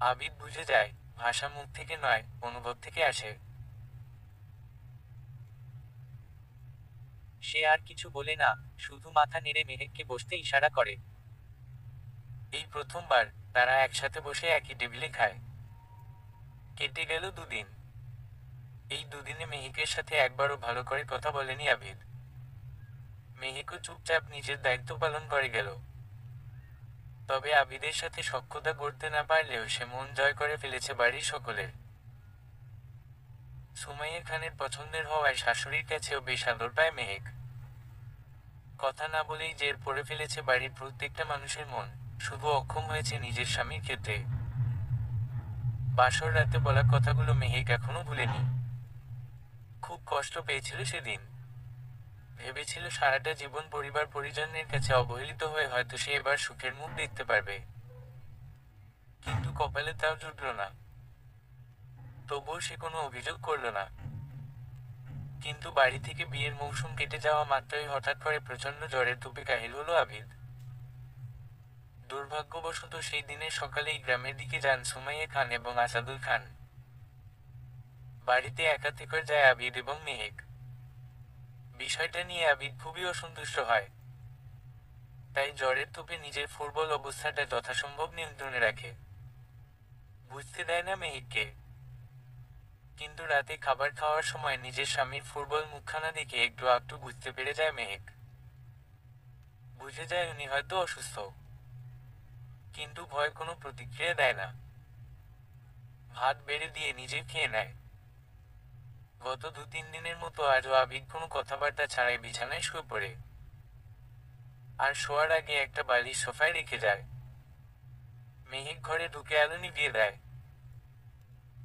আবিদ বুঝে যায় ভাষা মুখ থেকে নয়, অনুভব থেকে আসে। সে আর কিছু বলে না, শুধু মাথা নেড়ে মেহেককে বসতে ইশারা করে। এই প্রথমবার তারা একসাথে বসে একই টেবিলে খায়। কেটে গেল দুদিন। এই দুদিনে মেহিকের সাথে একবারও ভালো করে কথা বলেনি আবিদ। মেহিকও চুপচাপ নিজের দায়িত্ব পালন করে গেল। তবে আবিদের সাথে সখ্যতা গড়তে না পারলেও সে মন জয় করে ফেলেছে বাড়ির সকলের। সুমাইয়া খানের পছন্দের হওয়ায় শাশুড়ির কাছেও বেশ আদর পায় মেহেক। কথা না বলেই জের পড়ে ফেলেছে বাড়ির প্রত্যেকটা মানুষের মন, শুধু অক্ষম হয়েছে নিজের স্বামীর ক্ষেত্রে। বাসর রাতে বলা কথাগুলো মেহেক এখনো ভুলেনি। খুব কষ্ট পেয়েছিল সেদিন। ভেবেছিল সারাটা জীবন পরিবার পরিজনের কাছে অবহেলিত হয়ে হয়তো সে এবার সুখের মুখ দেখতে পারবে। কিন্তু কপালে তাও জুটল না। তবুও সে কোনো অভিযোগ করল না। কিন্তু বাড়ি থেকে বিয়ের মৌসুম কেটে যাওয়া মাত্রই হঠাৎ করে প্রচন্ড জ্বরের তোপে কাহিল হলো আবিদ। দুর্ভাগ্যবশত সেই দিনের সকালেই গ্রামের দিকে যান সুমাইয়া খান এবং আসাদুল খান। বাড়িতে একা থেকে যায় আবিদ এবং মেহেক। বিষয়টা নিয়ে আবিদ খুবই অসন্তুষ্ট হয়। তাই জ্বরের তোপে নিজের ফুটবল অবস্থাটা যথাসম্ভব নিয়ন্ত্রণে রাখে। বুঝতে দেয় না মেহেককে। কিন্তু রাতে খাবার খাওয়ার সময় নিজের স্বামীর ফুটবল মুখখানা দেখে একটু একটু বুঝতে পেরে যায় মেহেক। বুঝে যায় উনি হয়তো অসুস্থ। কিন্তু ভয় কোনো প্রতিক্রিয়া দেয় না। ভাত বেড়ে দিয়ে নিজে খেয়ে নেয়। গত 2-3 দিনের মতো আজও আবিদ কোনো কথাবার্তা ছাড়াই বিছানায় শুয়ে পড়ে। আর শোয়ার আগে একটা বালিশ সোফায় রেখে যায়। মেহেক ঘরে ঢুকে আলো নিভিয়ে দেয়।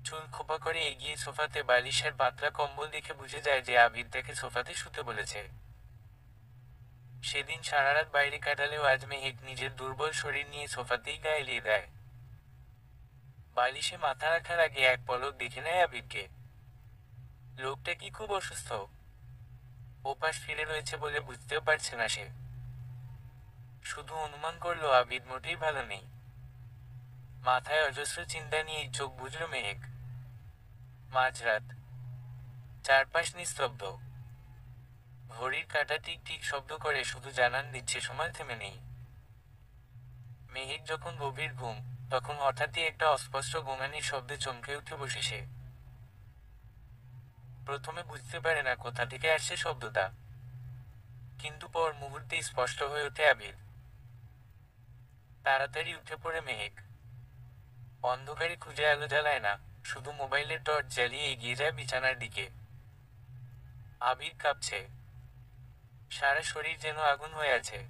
চুল খোপা করে এগিয়ে সোফাতে বালিশের পাতলা কম্বল দেখে বুঝে যায় যে আবিদ তাকে সোফাতে শুতে বলেছে। সেদিন সারারাত বাইরে কাটালেও আজ মেহেক নিজের দুর্বল শরীর নিয়ে সোফাতেই গা এলিয়ে দেয়। বালিশে মাথা রাখার আগে এক পলক দেখে নেয় আবিদকে। লোকটা কি খুব অসুস্থ? ওপাশ ফিরে রয়েছে বলে বুঝতেও পারছে না সে। শুধু অনুমান করলো আবিদ মোটেই ভালো নেই। মাথায় অজস্র চিন্তা নিয়েই চোখ বুজল মেহেক। মাঝরাত। চারপাশ নিস্তব্ধ। ঘড়ির কাঁটা টিক টিক শব্দ করে শুধু জানান দিচ্ছে সময় থেমে নেই। মেহেক যখন গভীর ঘুম, তখন হঠাৎই একটা অস্পষ্ট গোঙানির শব্দে চমকে উঠে বসে সে। প্রথমে বুঝতে পারে না কোথা থেকে আসছে শব্দটা। কিন্তু পর মুহূর্তেই স্পষ্ট হয়ে ওঠে আবির। তাড়াতাড়ি উঠে পড়ে মেহেক। অন্ধকারে খুঁজে আলো জ্বালায় না, শুধু মোবাইলের টর্চ জ্বালিয়ে এগিয়ে যায় বিছানার দিকে। আবির কাঁপছে। সারা শরীর যেন আগুন হয়ে আছে।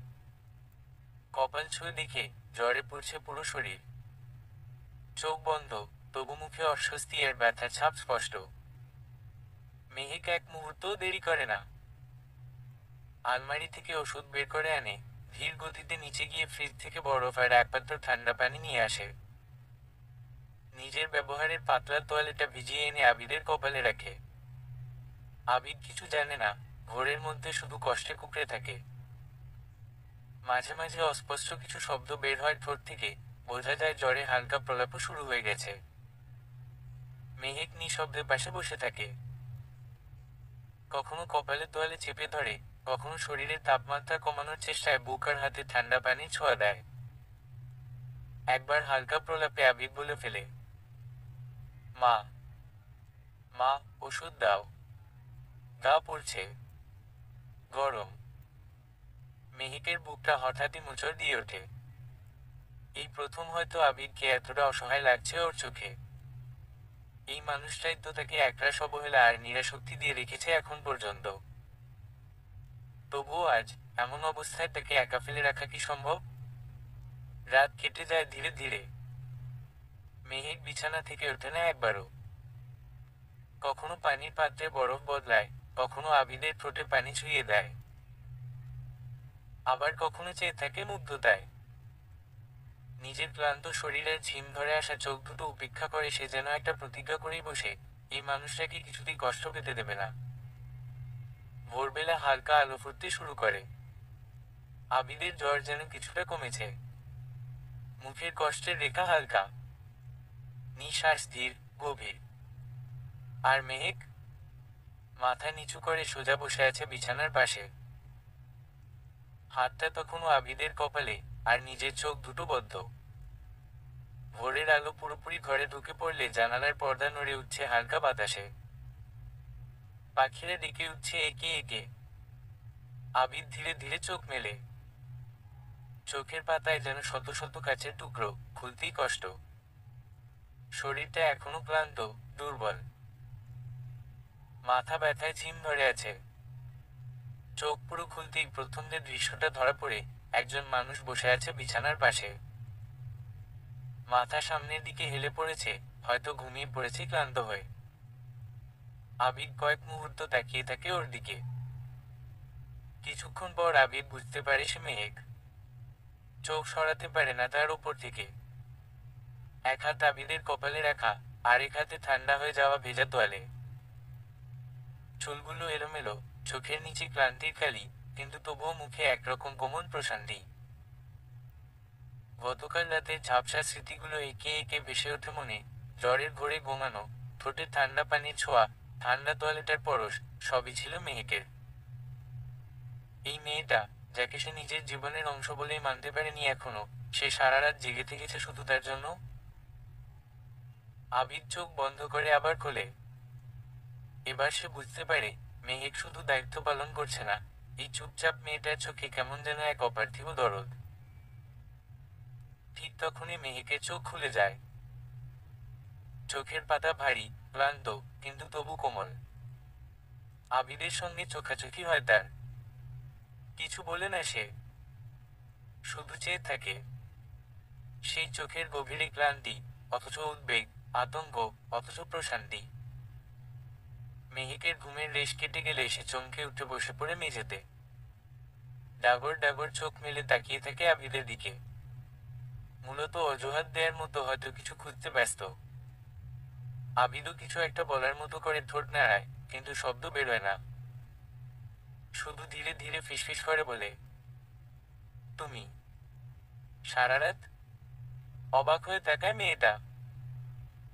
কপাল ছুঁয়ে দেখে জ্বরে পুড়ছে পুরো শরীর। চোখ বন্ধ, তবু মুখে অস্বস্তি আর ব্যথার ছাপ স্পষ্ট। মেহেক এক মুহূর্তও দেরি করে না। আলমারি থেকে ওষুধ বের করে আনে, ধীর গতিতে নিচে গিয়ে ফ্রিজ থেকে বরফ আর এক পাত্র ঠান্ডা পানি নিয়ে আসে। নিজের ব্যবহারের পাতলা তোয়ালেটা ভিজিয়ে এনে আবিদের কপালে রাখে। আবিদ কিছু জানে না, ঘোরের মধ্যে শুধু কষ্টে কুঁকড়ে থাকে। মাঝে মাঝে অস্পষ্ট কিছু শব্দ বের হয় ঠোঁট থেকে, বোঝা যায় জ্বরে হালকা প্রলাপও শুরু হয়ে গেছে। মেহেক নিঃশব্দে পাশে বসে থাকে। কখনো কপালে তোয়ালে চেপে ধরে, কখনো শরীরের তাপমাত্রা কমানোর চেষ্টায় বুক আর হাতে ঠান্ডা পানি ছোঁয়া দেয়। একবার হালকা প্রলাপে আবিদ বলে ফেলে, মা, মা, ওষুধ দাও। গা পড়ছে। গরম। মেহেকের বুকটা হঠাৎই মোচড় দিয়ে ওঠে। এই প্রথম হয়তো আবিদকে এতটা অসহায় লাগছে ওর চোখে। এই মানুষটাই তো তাকে একরাশ অবহেলা আর নিরাশক্তি দিয়ে রেখেছে এখন পর্যন্ত। তবুও আজ এমন অবস্থায় তাকে একা ফেলে রাখা কি সম্ভব? রাত কেটে যায় ধীরে ধীরে। মেহেক বিছানা থেকে ওঠে না একবারও। কখনো পানির পাত্রে বরফ বদলায়, কখনো আবিদের ঠোঁটে পানি ছুঁয়ে দেয়। আবার কখনো চেয়ে থাকে মুগ্ধতায়। নিজের ক্লান্ত শরীরের ঝিম ধরে আসা চোখ দুটো উপেক্ষা করে সে যেন একটা প্রতিজ্ঞা করেই বসে, এই মানুষটাকে কিছুতেই কষ্ট পেতে দেবে না। ভোরবেলা হালকা আলো ফুটতে শুরু করে। আবিদের জ্বর যেন কিছুটা কমেছে। মুখের কষ্টের রেখা হালকা, নিঃশ্বাস ধীর, গভীর। আর মেহেক মাথা নিচু করে সোজা বসে আছে বিছানার পাশে। হাতটা তখনও আবিদের কপালে, আর নিজের চোখ দুটো বদ্ধ। ভোরের আলো পুরোপুরি ঘরে ঢুকে পড়লে জানালার পর্দা নড়ে উঠছে হালকা বাতাসে। পাখিরা ডেকে উঠছে একে একে। আবিদ ধীরে ধীরে চোখ মেলে। চোখের পাতায় যেন শত শত কাচের টুকরো, খুলতেই কষ্ট। শরীরটা এখনো ক্লান্ত, দুর্বল। মাথা ব্যথায় ঝিম ধরে আছে। চোখ পুরো খুলতেই প্রথম যে দৃশ্যটা ধরা পড়ে, একজন মানুষ বসে আছে বিছানার পাশে। মাথা সামনের দিকে হেলে পড়েছে, হয়তো ঘুমিয়ে পড়েছে ক্লান্ত হয়ে। আবিদ কয়েক মুহূর্ত তাকিয়ে থাকে ওর দিকে। কিছুক্ষণ পর আবিদ বুঝতে পারে সে মেহেক। চোখ সরাতে পারে না তার উপর থেকে। এক হাত আবিদের কপালে রাখা, আরেক হাতে ঠান্ডা হয়ে যাওয়া ভেজা তোয়ালে। চুলগুলো এলোমেলো, চোখের নিচে ক্লান্তির কালি, কিন্তু তবুও মুখে একরকম কোমল প্রশান্তি। গতকাল রাতের ঝাপসা স্মৃতিগুলো একে একে ভেসে ওঠে মনে। জ্বরের ঘোরে ঘুমানো, ঠোঁটে ঠান্ডা পানির ছোঁয়া, ঠান্ডা তোয়ালেটার পরশ, সবই ছিল মেহেকের। এই মেয়েটা, যাকে সে নিজের জীবনের অংশ বলেই মানতে পারেনি এখনো, সে সারা রাত জেগে থেকেছে শুধু তার জন্য। আবিদ চোখ বন্ধ করে আবার খোলে। এবার সে বুঝতে পারে, মেহেক শুধু দায়িত্ব পালন করছে না, এই চুপচাপ মেয়েটার চোখে কেমন যেন এক অপার্থিব দরদ। ঠিক তখনই মেহেকের চোখ খুলে যায়। চোখের পাতা ভারী, ক্লান্ত, কিন্তু তবু কোমল। আবিদের সঙ্গে চোখাচোখি হয় তার। কিছু বলে না সে, শুধু চেয়ে থাকে। সেই চোখের গভীরে ক্লান্তি, অথচ উদ্বেগ, আতঙ্ক, অথচ প্রশান্তি। মেহেকের ঘুমের রেশ কেটে গেলে সে চমকে উঠে বসে পড়ে মেঝেতে। ডাগর ডাগর চোখ মেলে তাকিয়ে থাকে আবিদের দিকে। মূলত অজুহাত দেয়ার মতো হয়তো কিছু খুঁজতে ব্যস্ত। আবিদও কিছু একটা বলার মতো করে ঠোঁট নাড়ায়, কিন্তু শব্দ বেরোয় না। শুধু ধীরে ধীরে ফিসফিস করে বলে, তুমি সারা রাত। অবাক হয়ে তাকায় মেয়েটা।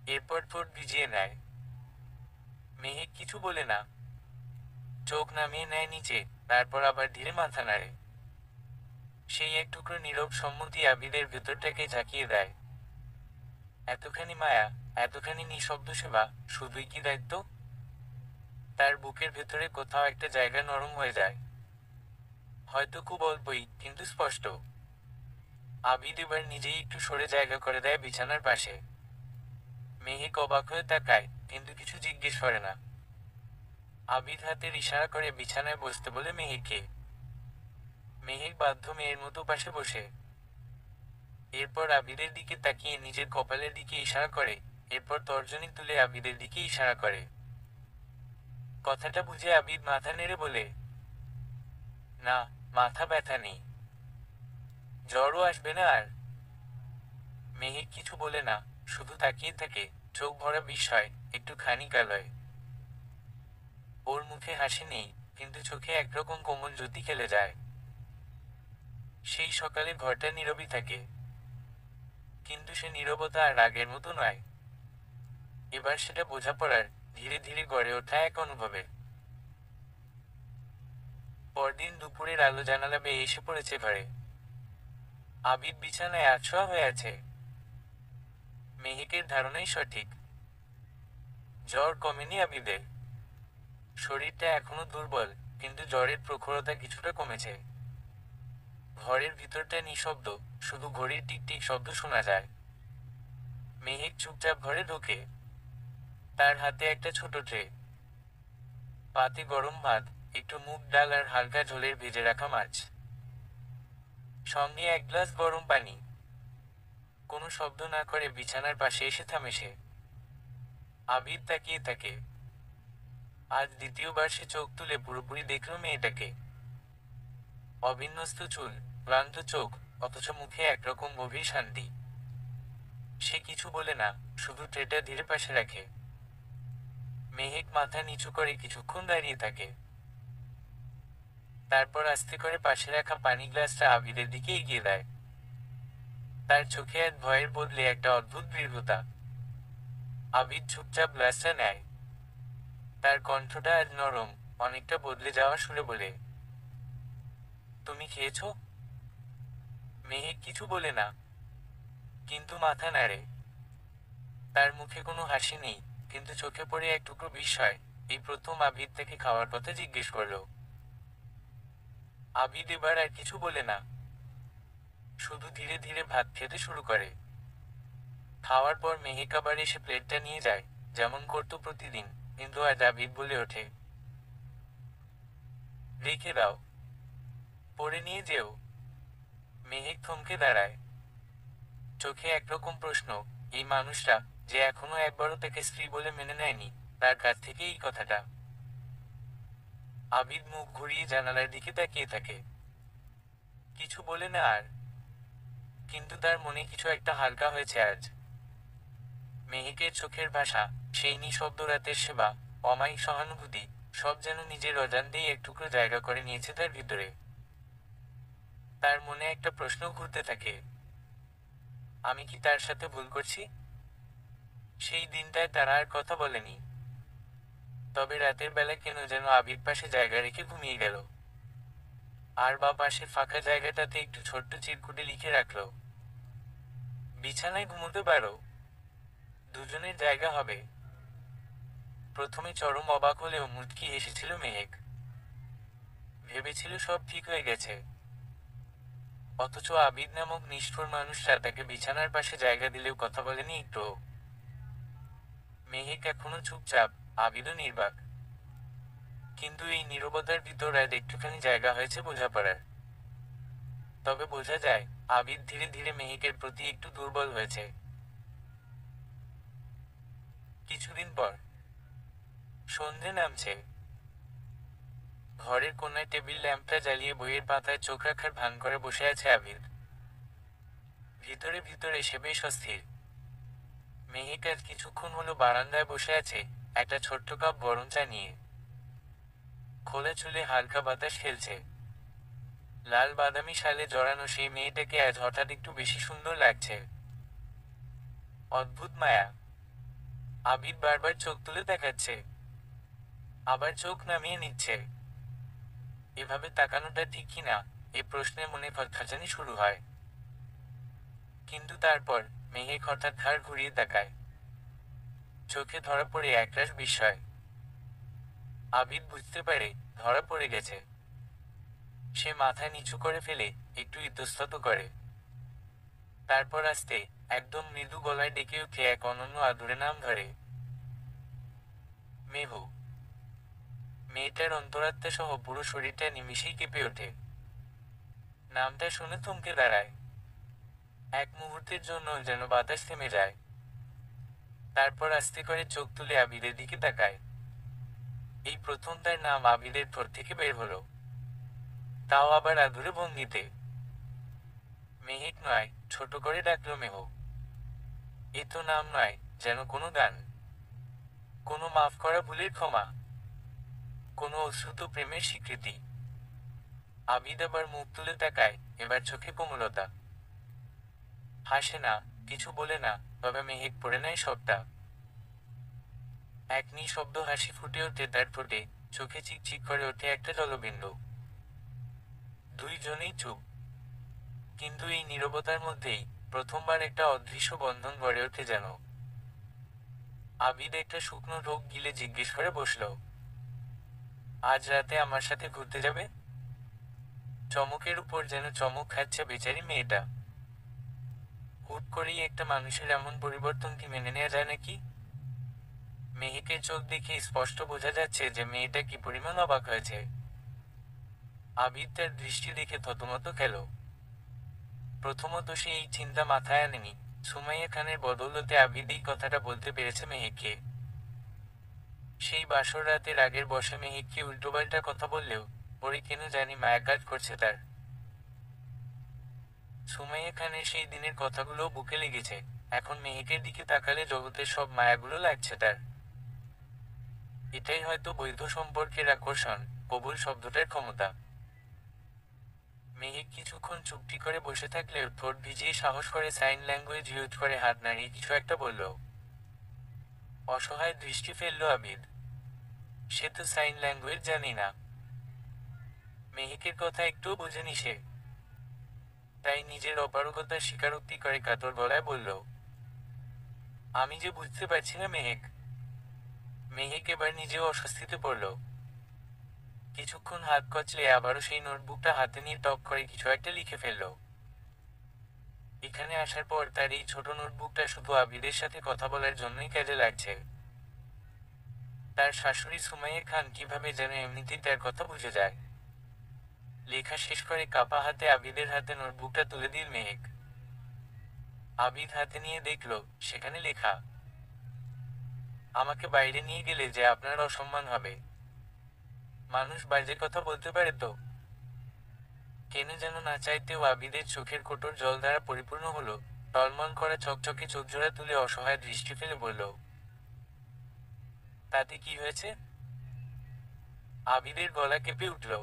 এরপর ঠোঁট ভিজিয়ে নেয়। মেহেক কিছু বলে না। চোখ নামিয়ে নেয় নিচে, তারপর আবার ধীরে মাথা নাড়ে। সেই এক টুকরো নীরব সম্মতি আবিদের ভেতরটাকে ঝাঁকিয়ে দেয়। এতখানি মায়া, এতখানি নিঃশব্দ সেবা, শুধুই কি দায়িত্ব? তার বুকের ভেতরে কোথাও একটা জায়গা নরম হয়ে যায়। হয়তো খুব অল্পই, কিন্তু স্পষ্ট। আবিদ এবার নিজেই একটু সরে জায়গা করে দেয় বিছানার পাশে। মেহেক অবাক হয়ে তাকায়, কিন্তু কিছু জিজ্ঞেস করে না। আবিদ হাতের ইশারা করে বিছানায় বসতে বলে মেহেককে। মেহেক বাধ্য মেয়ের মতো পাশে বসে। এরপর আবিদের দিকে তাকিয়ে নিজের কপালের দিকে ইশারা করে, এরপর তর্জনী তুলে আবিদের দিকে ইশারা করে। কথাটা বুঝে আবিদ মাথা নেড়ে বলে, না, মাথা ব্যথা নেই। জ্বরও আসবে না আর। মেহেক কিছু বলে না, শুধু তাকিয়ে থাকে, চোখ ভরা বিস্ময়, একটু খানিকালয়। ওর মুখে হাসি নেই, কিন্তু চোখে একরকম কোমল জ্যোতি খেলে যায়। সেই সকালে ঘরটা নীরবই থাকে। কিন্তু সে নীরবতা আর আগের মতো নয়। এবার সেটা বোঝাপড়ার, ধীরে ধীরে গড়ে ওঠা এক অনুভবের। পরদিন দুপুরের আলো জানালা বেয়ে এসে পড়েছে ঘরে। আবিদ বিছানায় আছোয়া হয়ে আছে। মেহেকের ধারণাই সঠিক। জ্বর কমেনি আবিদের। শরীরটা এখনো দুর্বল, কিন্তু জ্বরের প্রখরতা কিছুটা কমেছে। ঘরের ভিতরটা নিঃশব্দ, শুধু ঘড়ির টিকটিক শব্দ শোনা যায়। মেহেক চুপচাপ ঘরে ঢোকে। তার হাতে একটা ছোট ট্রে। পাতে গরম ভাত, একটু মুগ ডাল আর হালকা ঝোলের ভেজে রাখা মাছ। সঙ্গে এক গ্লাস গরম পানি। কোনো শব্দ না করে বিছানার পাশে এসে থামে সে। আবিদ তাকিয়ে থাকে। আজ দ্বিতীয়বার সে চোখ তুলে পুরোপুরি দেখল মেয়েটাকে। অবিন্যস্ত চুল, ক্লান্ত চোখ, অথচ মুখে একরকম গভীর শান্তি। সে কিছু বলে না, শুধু ট্রেটা ধীরে পাশে রাখে। মেহেক মাথা নিচু করে কিছুক্ষণ দাঁড়িয়ে থাকে। তারপর আস্তে করে পাশে রাখা পানি গ্লাসটা আবিদের দিকে এগিয়ে দেয়। তার চোখে এক ভয়ের বদলে একটা অদ্ভুত দৃঢ়তা। আবিদ চুপচাপ গ্লাসটা নেয়। তার কণ্ঠটা আজ নরম, অনেকটা বদলে যাওয়া সুরে বলে, তুমি খেয়েছো? মেহেক কিছু বলে না, কিন্তু মাথা নাড়ে। তার মুখে কোনো হাসি নেই, কিন্তু চোখে পড়ে এক টুকরো বিস্ময়। এই প্রথম আবিদ তাকে খাওয়ার কথা জিজ্ঞেস করলো। আবিদ এবার আর কিছু বলে না, শুধু ধীরে ধীরে ভাত খেতে শুরু করে। খাওয়ার পর মেহেক আবার এসে প্লেটটা নিয়ে যায়, যেমন করতো প্রতিদিন, কিন্তু আজ আবিদ বলে ওঠে, রেখে দাও, পরে নিয়ে যেও। মেহেক থমকে দাঁড়ায়, চোখে একরকম প্রশ্ন। এই মানুষটা, যে এখনো একবারও তাকে স্ত্রী বলে মেনে নেয়নি, তার কাছ থেকে এই কথাটা। আবিদ মুখ ঘুরিয়ে জানালার দিকে তাকিয়ে থাকে, কিছু বলে না আর, কিন্তু তার মনে কিছু একটা হালকা হয়েছে আজ। মেহেকের চোখের ভাষা, সেই নিঃশব্দ রাতের সেবা, অমায়িক সহানুভূতি, সব যেন নিজের অজান্তেই এক টুকরো জায়গা করে নিয়েছে তার ভিতরে। তার মনে একটা প্রশ্ন ঘুরতে থাকে, আমি কি তার সাথে ভুল করছি? সেই দিনটায় তারা আর কথা বলেনি, তবে রাতের বেলা কেন যেন আবির পাশে জায়গা রেখে ঘুমিয়ে গেল। আর বা পাশের ফাঁকা জায়গাটাতে একটু ছোট্ট চিরকুটে লিখে রাখলো, বিছানায় ঘুমোতে পারো, দুজনের জায়গা হবে। প্রথমে চরম অবাক হলেও মুচকি হেসেছিল মেহেক। ভেবেছিল সব ঠিক হয়ে গেছে। অথচ আবিদ নামক নিষ্ঠুর মানুষটা তাকে বিছানার পাশে জায়গা দিলেও কথা বলেনি একটু। মেহেক এখনো চুপচাপ, আবিদও নির্বাক। কিন্তু এই নীরবতার ভিতর আজ একটুখানি জায়গা হয়েছে বোঝাপড়ার। তবে বোঝা যায়, আবিদ ধীরে ধীরে মেহেকের প্রতি একটু দুর্বল হয়েছে। কিছুদিন পর সন্ধে নামছে। ঘরের কোনায় টেবিল ল্যাম্পটা জ্বালিয়ে বইয়ের পাতায় চোখ রাখার ভান করে বসে আছে আবিদ। ভিতরে ভিতরে সে বেশ অস্থির। মেহেক আজ কিছুক্ষণ হলো বারান্দায় বসে আছে, একটা ছোট্ট কাপ গরম চা নিয়ে। খোলা চুলে হালকা বাতাস খেলছে। লাল বাদামি শালে জড়ানো সেই মেয়েটাকে আজ হঠাৎ একটু বেশি সুন্দর লাগছে। অদ্ভুত মায়া। আবিদ বারবার চোখ তুলে দেখাচ্ছে, আবার চোখ নামিয়ে নিচ্ছে। এভাবে তাকানোটা ঠিক কিনা, এ প্রশ্নে মনে খটখটানি শুরু হয়। কিন্তু তারপর মেহেক হঠাৎ ঘাড় ঘুরিয়ে তাকায়। চোখে ধরা পড়ে একরাশ বিস্ময়। আবিদ বুঝতে পারে ধরা পড়ে গেছে। সে মাথা নিচু করে ফেলে একটু ইতস্তত করে। তারপর আস্তে, একদম মৃদু গলায় ডেকে উঠে এক অনন্য আদুরে নাম ধরে, মেহু। মেয়েটার অন্তরাত্মা সহ পুরো শরীরটা নিমিষেই কেঁপে ওঠে। নামটা শুনে থমকে দাঁড়ায়। এক মুহূর্তের জন্য যেন বাতাস থেমে যায়। তারপর আস্তে করে চোখ তুলে আবিদের দিকে তাকায়। এই প্রথম তার নাম আবিদের ঠোঁট থেকে বের হলো, তাও আবার আদুরে ভঙ্গিতে। মেহেক নয়, ছোট করে ডাকলো মেহ। এ তো নাম নয়, যেন কোনো গান, কোনো মাফ করা ভুলের ক্ষমা, কোনো অশ্রুত প্রেমের স্বীকৃতি। আবিদ আবার মুখ তুলে তাকায়, এবার চোখে কোমলতা। হাসে না, কিছু বলে না, তবে মেহেক পড়ে নেয় সবটা। এক নিঃশব্দ হাসি ফুটে ওঠে তার ঠোঁটে, চোখে চিকচিক করে ওঠে একটা জলবিন্দু। দুইজনেই চুপ। কিন্তু এই নীরবতার মধ্যেই প্রথমবার একটা অদৃশ্য বন্ধন গড়ে ওঠে যেন। আবিদ একটা শুকনো ঢোক গিলে জিজ্ঞেস করে বসল, আজ রাতে আমার সাথে ঘুরতে যাবে? চমকের উপর যেন চমক খাচ্ছে বেচারি মেয়েটা। হুট করেই একটা মানুষের এমন পরিবর্তন কি মেনে নেওয়া যায় নাকি? মেহেকের চোখ দেখে স্পষ্ট বোঝা যাচ্ছে যে মেয়েটা কি পরিমাণ অবাক হয়েছে। আবিদ তার দৃষ্টি দেখে থতমত খেল। প্রথমত সে এই চিন্তা মাথায় আনেনি, সুমাইয়া খানের বদৌলতে আবিদ এই কথাটা বলতে পেরেছে মেহেককে। সেই বাসর রাতের আগের বসে মেহেককে উল্টোপাল্টা কথা বললেও পরে কেন জানি মায়া কাজ করছে তার। সুমাইয়া খানের সেই দিনের কথাগুলো বুকে লেগেছে। এখন মেহেকের দিকে তাকালে জগতের সব মায়াগুলো লাগছে তার। এটাই হয়তো বৈধ সম্পর্কের আকর্ষণ, কবুল শব্দটার ক্ষমতা। মেহেক কিছুক্ষণ চুপটি করে বসে থাকলেও ঠোঁট ভিজিয়ে সাহস করে সাইন ল্যাঙ্গুয়েজ ইউজ করে হাত নাড়িয়ে কিছু একটা বলল। অসহায় দৃষ্টি ফেলল আবিদ। সে তো সাইন ল্যাঙ্গুয়েজ জানি না। মেহেকের কথা একটুও বোঝেনি সে। তাই নিজের অপারগতার স্বীকারোক্তি করে কাতর গলায় বলল, আমি যে বুঝতে পারছি না মেহেক। মেহেক এবার নিজেও অস্বস্তিতে পড়ল। কিছুক্ষণ হাত কচলে আবারও সেই নোটবুকটা হাতে নিয়ে টক করে কিছু একটা লিখে ফেলল। এখানে আসার পর তার এই ছোট নোটবুকটা শুধু আবিদের সাথে কথা বলার জন্যই কাজে লাগছে। তার শাশুড়ি সুমাইয়া খান কিভাবে যেন এমনিতেই তার কথা বুঝে যায়। লেখা শেষ করে কাপা হাতে আবিদের হাতে নোটবুকটা তুলে দিল মেহেক। আবিদ হাতে নিয়ে দেখল, সেখানে লেখা, আমাকে বাইরে নিয়ে গেলে যে আপনার অসম্মান হবে। মানুষ বাজে কথা বলতে পারে তো। কেন যেন না চাইতেও আবিদের চোখের কোটর জল দ্বারা পরিপূর্ণ হলো। টলমল করা চকচকে চোখজোড়া তুলে অসহায় দৃষ্টি ফেলে বলল, তাতে কি হয়েছে? আবিদের গলা কেঁপে উঠল।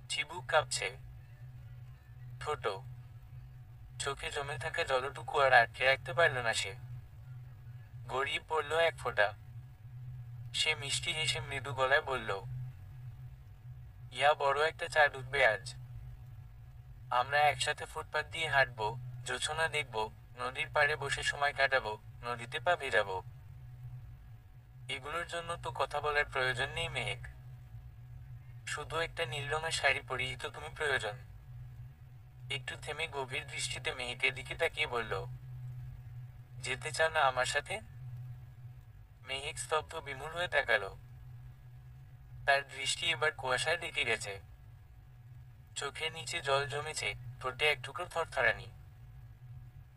চিবুক কাঁপছে। ছোট চোখে জমে থাকা জলটুকু আর আটকে রাখতে পারল না সে। গড়িয়ে পড়ল এক ফোঁটা। সে মিষ্টি হেসে মৃদু গলায় বলল, ইয়া বড় একটা চাঁদ উঠবে আজ। আমরা একসাথে ফুটপাত দিয়ে হাঁটবো, জোছনা দেখব, নদীর পাড়ে বসে সময় কাটাবো, নদীতে পা ভেজাবো। এগুলোর জন্য তো কথা বলার প্রয়োজন নেই মেহেক। শুধু একটা নীল রঙের শাড়ি পরিহিত তুমি প্রয়োজন। একটু থেমে গভীর দৃষ্টিতে মেহেকের দিকে তাকিয়ে বলল, যেতে চাও না আমার সাথে? মেহেক স্তব্ধ বিমূঢ় হয়ে তাকালো। তার দৃষ্টি এবার কুয়াশায় ঢেকে গেছে। চোখের নিচে জল জমেছে, ঠোঁটে এক টুকরো থরথরানি।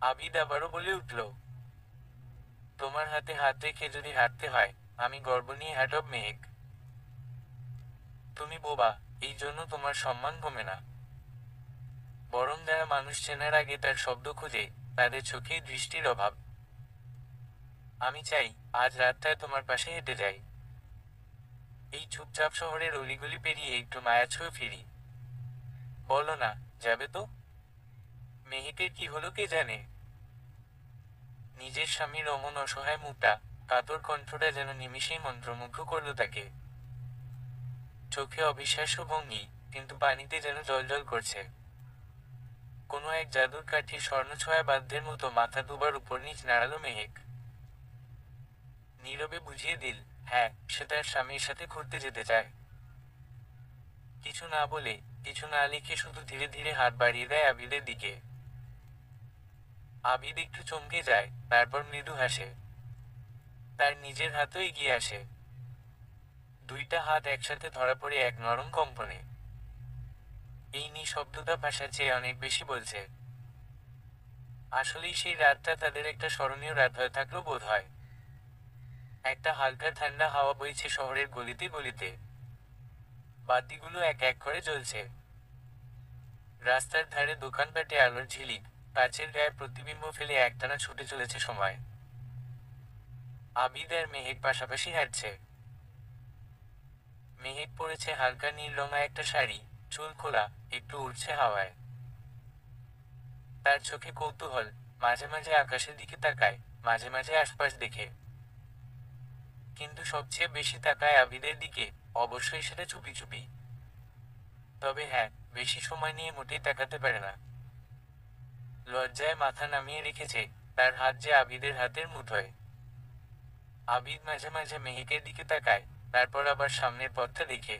আবিদ আবারও বলে উঠল, তোমার হাতে হাত রেখে যদি হাঁটতে হয়, আমি গর্ব নিয়ে হাঁটব মেহেক। তুমি বোবা, এই জন্য তোমার সম্মান কমে না। বরং যারা মানুষ চেনার আগে তার শব্দ খুঁজে, তাদের চোখেই দৃষ্টির অভাব। আমি চাই, আজ রাতটায় তোমার পাশে হেঁটে যাই। এই চুপচাপ শহরের অলিগলি পেরিয়ে একটু মায়া ছুঁয়ে ফিরি। বলো না, যাবে তো? মেহেকের কি হলো কে জানে। নিজের স্বামীর অমন অসহায় মুখটা, কাতর কণ্ঠটা যেন নিমিষেই মন্ত্রমুগ্ধ করল তাকে। চোখে অবিশ্বাস্য ভঙ্গি, কিন্তু পানিতে যেন জলজল করছে। কোনো এক জাদুর কাঠির স্বর্ণছোঁয়া বাদ্যের মতো মাথা দুবার উপর নিচ নাড়ালো মেহেক। নীরবে বুঝিয়ে দিল, হ্যাঁ, সে তার স্বামীর সাথে ঘুরতে যেতে চায়। কিছু না বলে, কিছু না লিখে শুধু ধীরে ধীরে হাত বাড়িয়ে দেয় আবিদের দিকে। আবিদ একটু চমকে যায়, তারপর মৃদু হাসে। তার নিজের হাতও এগিয়ে আসে। দুইটা হাত একসাথে ধরা পড়ে এক নরম কম্পনে। এই নিঃশব্দতা ভাষার চেয়ে অনেক বেশি বলছে। আসলেই সেই রাতটা তাদের একটা স্মরণীয় রাত হয়ে থাকলো বোধ হয়। একটা হালকা ঠান্ডা হাওয়া বইছে শহরের গলিতে গলিতে। বাতিগুলো এক এক করে জ্বলছে। রাস্তার ধারে দোকানপাটে আলোর ঝিলিক, কাচের গায়ে প্রতিবিম্ব ফেলে একটানা ছুটে চলেছে সময়। আবিদ আর মেহেক পাশাপাশি হাঁটছে। মেহেক পরেছে হালকা নীল রঙা একটা শাড়ি, চুল খোলা, একটু উড়ছে হাওয়ায়। তার চোখে কৌতূহল, মাঝে মাঝে আকাশের দিকে তাকায়, মাঝে মাঝে আশপাশ দেখে। কিন্তু সবচেয়ে বেশি তাকায় আবিদের দিকে, অবশ্যই সেটা চুপি চুপি। তবে হ্যাঁ, বেশি সময় নিয়ে মোটেই তাকাতে পারে না। লজ্জায় মাথা নামিয়ে রেখেছে, তার হাত যে আবিদের হাতের মুঠোয়। আবিদ মাঝে মাঝে মেহেকের দিকে তাকায়, তারপর আবার সামনের পথটা দেখে।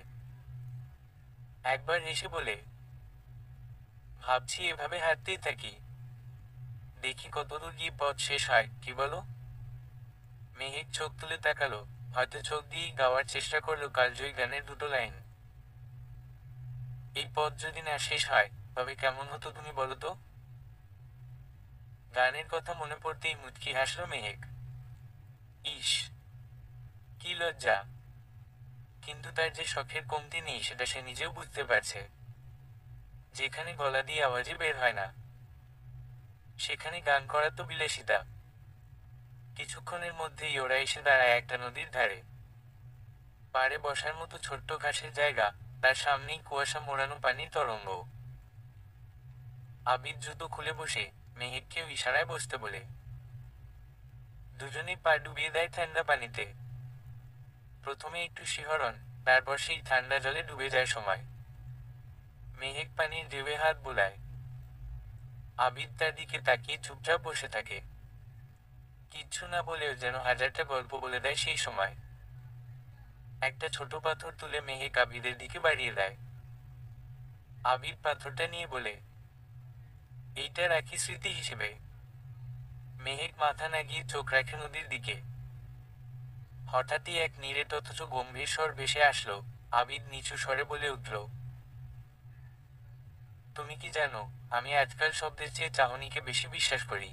একবার হেসে বলে, ভাবছি এভাবে হাঁটতেই থাকি, দেখি কতদূর গিয়ে পথ শেষ হয়, কি বলো? মেহেক চোখ তুলে তাকালো, হয়তো চোখ দিয়েই গাওয়ার চেষ্টা করলো কালজয়ী গানের দুটো লাইন। এই পথ যদি না শেষ হয়, তবে কেমন হতো তুমি বলো তো? গানের কথা মনে পড়তেই মুচকি হাসল মেহেক। ইস, কি লজ্জা। কিন্তু তার যে শখের কমতি নেই সেটা সে নিজেও বুঝতে পারছে। যেখানে গলা দিয়ে আওয়াজই বের হয় না, সেখানে গান করা তো বিলাসিতা। কিছুক্ষণের মধ্যেই ওরা এসে দাঁড়ায় একটা নদীর ধারে। পাড়ে বসার মতো ছোট্ট ঘাসের জায়গা, তার সামনেই কুয়াশা মোড়ানো পানির তরঙ্গ। আবিদ জুতো খুলে বসে মেহেককেও ইশারায় বসতে বলে। দুজনেই পা ডুবিয়ে দেয় ঠান্ডা পানিতে। প্রথমে একটু শিহরণ, তারপর সেই ঠান্ডা জলে ডুবে যায় সময়। মেহেক পানির ঢেউয়ে হাত বুলায়। আবিদ তার দিকে তাকিয়ে চুপচাপ বসে থাকে। কিচ্ছু না বলেও যেন হাজারটা গল্প বলে দেয় সেই সময়। একটা ছোট পাথর তুলে মেহেক আবিদের দিকে বাড়িয়ে দেয়। আবিদ পাথরটা নিয়ে বলে, এইটা রাখি স্মৃতি হিসেবে। মেহেক মাথা নাগিয়ে চোখ রাখে নদীর দিকে। হঠাৎই এক নিরেট অথচ গম্ভীর স্বর ভেসে আসলো। আবিদ নিচু স্বরে বলে উঠল, তুমি কি জানো, আমি আজকাল শব্দের চেয়ে চাহনিকে বেশি বিশ্বাস করি।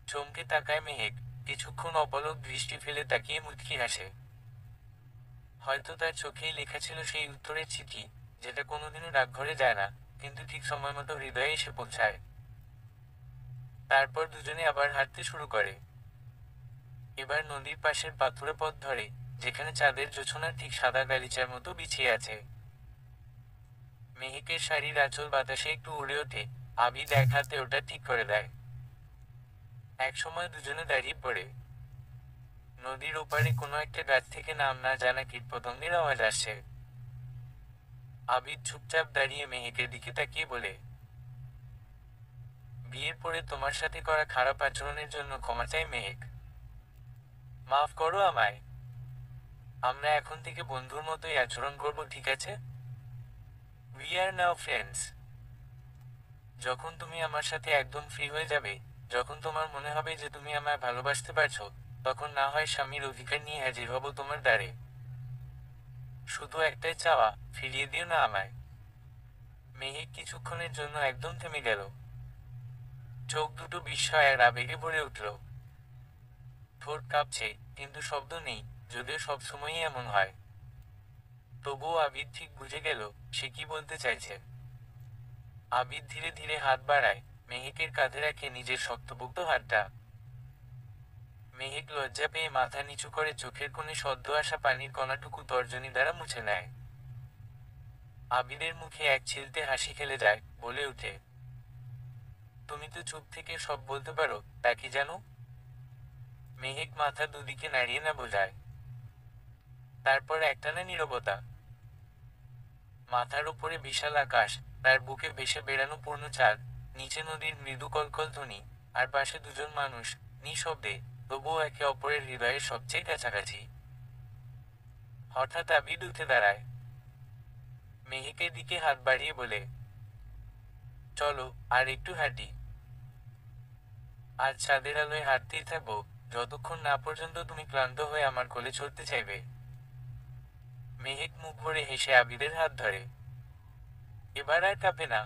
চমকে তাকায় মেহেক, কিছুক্ষণ অপলক দৃষ্টি ফেলে তাকিয়ে মুচকি হাসে। হয়তো তার চোখেই লেখা ছিল সেই উত্তরের চিঠি, যেটা কোনোদিনও ডাকঘরে যায় না, কিন্তু ঠিক সময় মতো হৃদয়ে এসে পৌঁছায়। তারপর দুজনে আবার হাঁটতে শুরু করে। এবার নদীর পাশের পাথুরে পথ ধরে, যেখানে চাঁদের জোছনা ঠিক সাদা গালিচার মতো বিছিয়ে আছে। মেহেকের শাড়ির আঁচল বাতাসে একটু উড়ে ওঠে। আবিদ এক হাতে ওটা ঠিক করে দেয়। একসময় দুজনে দাঁড়িয়ে পড়ে। নদীর ওপারে কোনো একটা গাছ থেকে নাম না জানা কীটপতঙ্গের আওয়াজ আসছে। আবিদ চুপচাপ দাঁড়িয়ে মেহেকের দিকে তাকিয়ে বলে, বিয়ের পরে তোমার সাথে করা খারাপ আচরণের জন্য ক্ষমা চাই মেহেক। মাফ করো আমায়। আমরা এখন থেকে বন্ধুর মতোই আচরণ করব, ঠিক আছে? We are now friends. যখন তুমি আমার সাথে একদম ফ্রি হয়ে যাবে, যখন তোমার মনে হবে যে তুমি আমায় ভালোবাসতে পারছো, তখন না হয় স্বামীর অধিকার নিয়ে হাজির হব তোমার দ্বারে। শুধু একটাই চাওয়া, ফিরিয়ে দিও না আমায়। মেহেক কিছুক্ষণের জন্য একদম থেমে গেল। চোখ দুটো বিস্ময় আর আবেগে ভরে উঠল। ঠোঁট কাঁপছে, কিন্তু শব্দ নেই, যদিও সবসময়ই এমন হয়। তবুও আবিদ ঠিক বুঝে গেল সে কি বলতে চাইছে। আবিদ ধীরে ধীরে হাত বাড়ায়, মেহেকের কাঁধে রাখে নিজের শক্তপোক্ত হাতটা। মেহেক লজ্জা পেয়ে মাথা নিচু করে চোখের কোণে সদ্য আসা পানির কণাটুকু তর্জনী দ্বারা মুছে নেয়। আবিদের মুখে এক ছিলতে হাসি খেলে যায়, বলে উঠে, তুমি তো চুপ থেকে সব বলতে পারো, তা কি জানো? মেহেক মাথা দুদিকে নাড়িয়ে না বোঝায়। তারপর একটানা নীরবতা। মাথার উপরে বিশাল আকাশ, তার বুকে ভেসে বেড়ানো পূর্ণ চাঁদ, নিচে নদীর মৃদু কলকল ধ্বনি, আর পাশে দুজন মানুষ, নিঃশব্দে, তবুও একে অপরের হৃদয়ের সবচেয়ে কাছাকাছি। হঠাৎ আবিদ উঠে দাঁড়ায়। মেহেকের দিকে হাত বাড়িয়ে বলে, চলো, আর একটু হাঁটি। আজ চাঁদের আলোয় হাঁটতেই থাকবো, যতক্ষণ না পর্যন্ত তুমি ক্লান্ত হয়ে আমার কোলে চড়তে চাইবে। মেহেক মুখ ভরে হেসে আবিদের হাত ধরে। এবার আর কাঁপে না।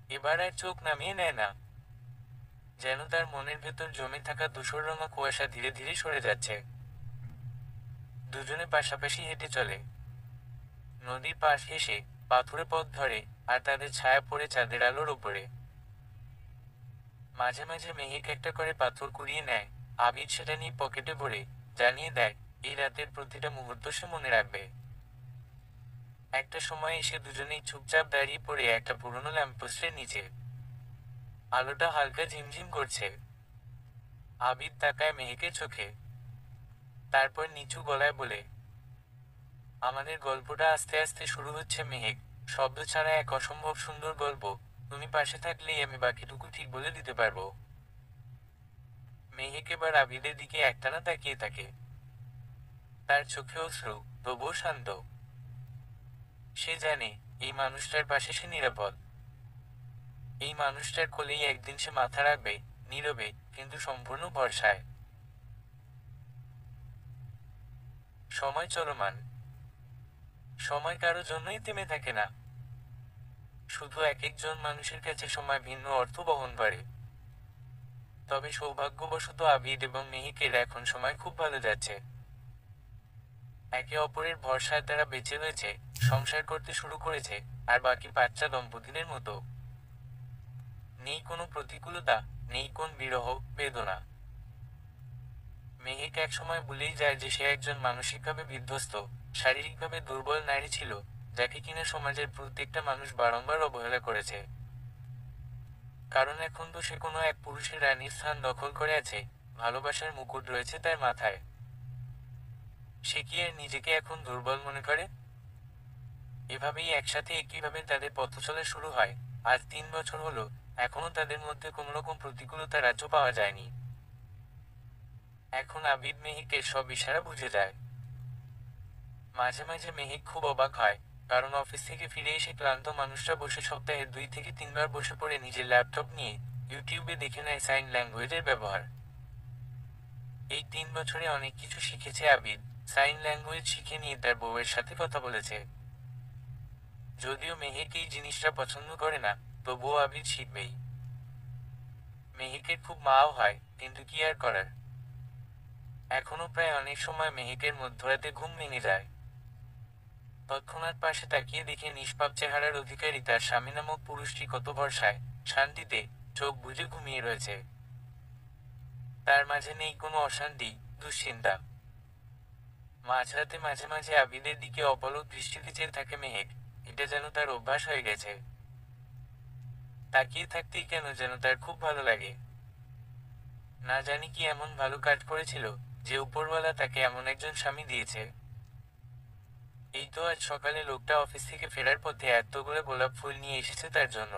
এবার আর চোখ নামিয়ে নেয় না। যেন তার মনের ভেতর জমে থাকা ধূসর রঙা কুয়াশা ধীরে ধীরে সরে যাচ্ছে। দুজনে পাশাপাশি হেঁটে চলে। নদীর পাশ ঘেঁষে, পাথুরে পথ ধরে, আর তাদের ছায়া পড়ে চাঁদের আলোর ওপরে। মাঝে মাঝে মেহেক একটা করে পাথর কুড়িয়ে নেয়। আবিদ সেটা নিয়ে পকেটে ভরে জানিয়ে দেয়, এই রাতের প্রতিটা মুহূর্ত সে মনে রাখবে। একটা সময় এসে দুজনেই চুপচাপ দাঁড়িয়ে পড়ে একটা পুরনো ল্যাম্পপোস্টের নিচে। আলোটা হালকা ঝিমঝিম করছে। আবিদ তাকায় মেহেকের চোখে। তারপর নিচু গলায় বলে, আমাদের গল্পটা আস্তে আস্তে শুরু হচ্ছে মেহেক, শব্দ ছাড়া এক অসম্ভব সুন্দর গল্প। তুমি পাশে থাকলেই আমি বাকিটুকু ঠিক বলে দিতে পারবো। মেহেক এবার আবিদের দিকে একটানা তাকিয়ে থাকে। তার চোখে অশ্রু, তবুও শান্ত। সে জানে, এই মানুষটার পাশে সে নিরাপদ। এই মানুষটার কোলেই একদিন সে মাথা রাখবে, নীরবে, কিন্তু সম্পূর্ণ ভরসায়। সময় চলমান। সময় কারো জন্যই থেমে থাকে না। শুধু এক একজন মানুষের কাছে সময় ভিন্ন অর্থ বহন করে। তবে সৌভাগ্যবশত আবিদ এবং মেহিকের এখন সময় খুব ভালো যাচ্ছে। একে অপরের ভরসার দ্বারা বেঁচে রয়েছে, সংসার করতে শুরু করেছে, আর বাকি বাচ্চা দম্পতিদের মতো। নেই কোনো প্রতিকূলতা, নেই কোন বিরহ, বেদনা। মেহেক একসময় ভুলেই যায় যে সে একজন মানসিকভাবে বিধ্বস্ত, শারীরিকভাবে দুর্বল নারী ছিল, যাকে কিনা সমাজের প্রত্যেকটা মানুষ বারংবার অবহেলা করেছে। কারণ এখন তো সে কোনো এক পুরুষের রানীর স্থান দখল করে আছে, ভালোবাসার মুকুট রয়েছে তার মাথায়। সে কি আর নিজেকে এখন দুর্বল মনে করে? এভাবেই একসাথে একইভাবে তাদের পথচলা শুরু হয়। আজ 3 বছর হলো, এখনো তাদের মধ্যে কোনোরকম প্রতিকূলতা রাজ্য পাওয়া যায়নি। এখন আবিদ মেহিকের সব ইশারা বুঝে যায়। মাঝে মাঝে মেহিক খুব অবাক হয়, কারণ অফিস থেকে ফিরে এসে ক্লান্ত মানুষরা বসে সপ্তাহে 2 থেকে 3 বার বসে পড়ে নিজের ল্যাপটপ নিয়ে ইউটিউবে দেখে নেয় সাইন ল্যাঙ্গুয়েজের ব্যবহার। এই 3 বছরে অনেক কিছু শিখেছে আবিদ। সাইন ল্যাঙ্গুয়েজ শিখে নিয়ে তার বউয়ের সাথে কথা বলেছে। যদিও মেহেক এই জিনিসটা পছন্দ করে না, তবুও আবিদ শিখবেই। মেহেকের খুব মাও হয়, কিন্তু কি আর করার। এখনো প্রায় অনেক সময় মেহেকের মধ্যরাতে ঘুম ভেঙে যায়। তৎক্ষণাৎ পাশে তাকিয়ে দেখে নিষ্পাপ চেহারার অধিকারী তার স্বামী নামক পুরুষটি কত ভরসায়, শান্তিতে, চোখ বুজে ঘুমিয়ে রয়েছে। তার মাঝে নেই কোনো অশান্তি, দুশ্চিন্তা। মাঝরাতে মাঝে মাঝে আবিদের দিকে অপলক দৃষ্টিতে চেয়ে থাকে মেহেক। এটা যেন তার অভ্যাস হয়ে গেছে। তাকিয়ে থাকতেই কেন যেন তার খুব ভালো লাগে। না জানি কি এমন ভালো কাজ করেছিল, যে উপরওয়ালা তাকে এমন একজন স্বামী দিয়েছে। এই তো আজ সকালে লোকটা অফিস থেকে ফেরার পথে এতগুলো গোলাপ ফুল নিয়ে এসেছে তার জন্য।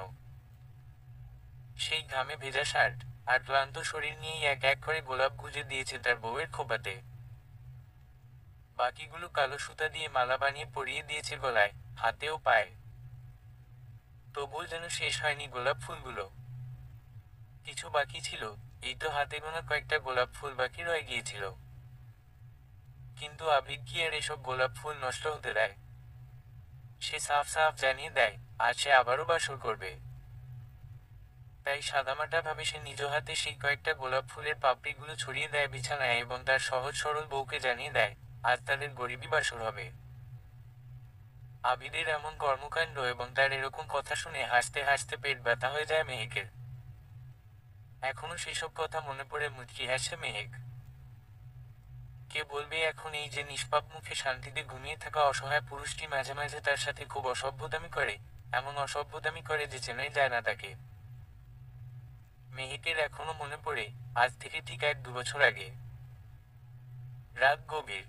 সেই ঘামে ভেজা শার্ট আর ক্লান্ত শরীর নিয়েই এক এক করে গোলাপ গুজে দিয়েছে তার বউয়ের খোপাতে। বাকিগুলো কালো সুতা দিয়ে মালা বানিয়ে পরিয়ে দিয়েছে গলায়, হাতে ও পায়ে। তবুও যেন শেষ হয়নি গোলাপ ফুলগুলো। কিছু বাকি ছিল, এই তো হাতে গোনা কয়েকটা গোলাপ ফুল বাকি রয়ে গিয়েছিল। কিন্তু আবিদ কি আর এসব গোলাপ ফুল নষ্ট হতে দেয়? সে সাফ সাফ জানিয়ে দেয়, আজ সে আবারও বাসর করবে। তাই সাদামাটা ভাবে সে নিজ হাতে সেই কয়েকটা গোলাপ ফুলের পাপড়িগুলো ছড়িয়ে দেয় বিছানায় এবং তার সহজ সরল বউকে জানিয়ে দেয়, আজ তাদের গরিবই বাসর হবে। আবিদের এমন কর্মকাণ্ড এবং তার এরকম কথা শুনে হাসতে হাসতে পেট ব্যথা হয়ে যায় মেহেকের। এখনো সেসব কথা মনে পড়ে মুচকি হাসে মেহেক। কে বলবে এখন এই যে নিষ্পাপ মুখে শান্তিতে ঘুমিয়ে থাকা অসহায় পুরুষটি মাঝে মাঝে তার সাথে খুব অসভ্যতামি করে, এমন অসভ্যতামি করে যে চেনাই যায় না তাকে। মেহেকের এখনো মনে পড়ে, আজ থেকে ঠিক 1-2 বছর আগে। রাত গভীর।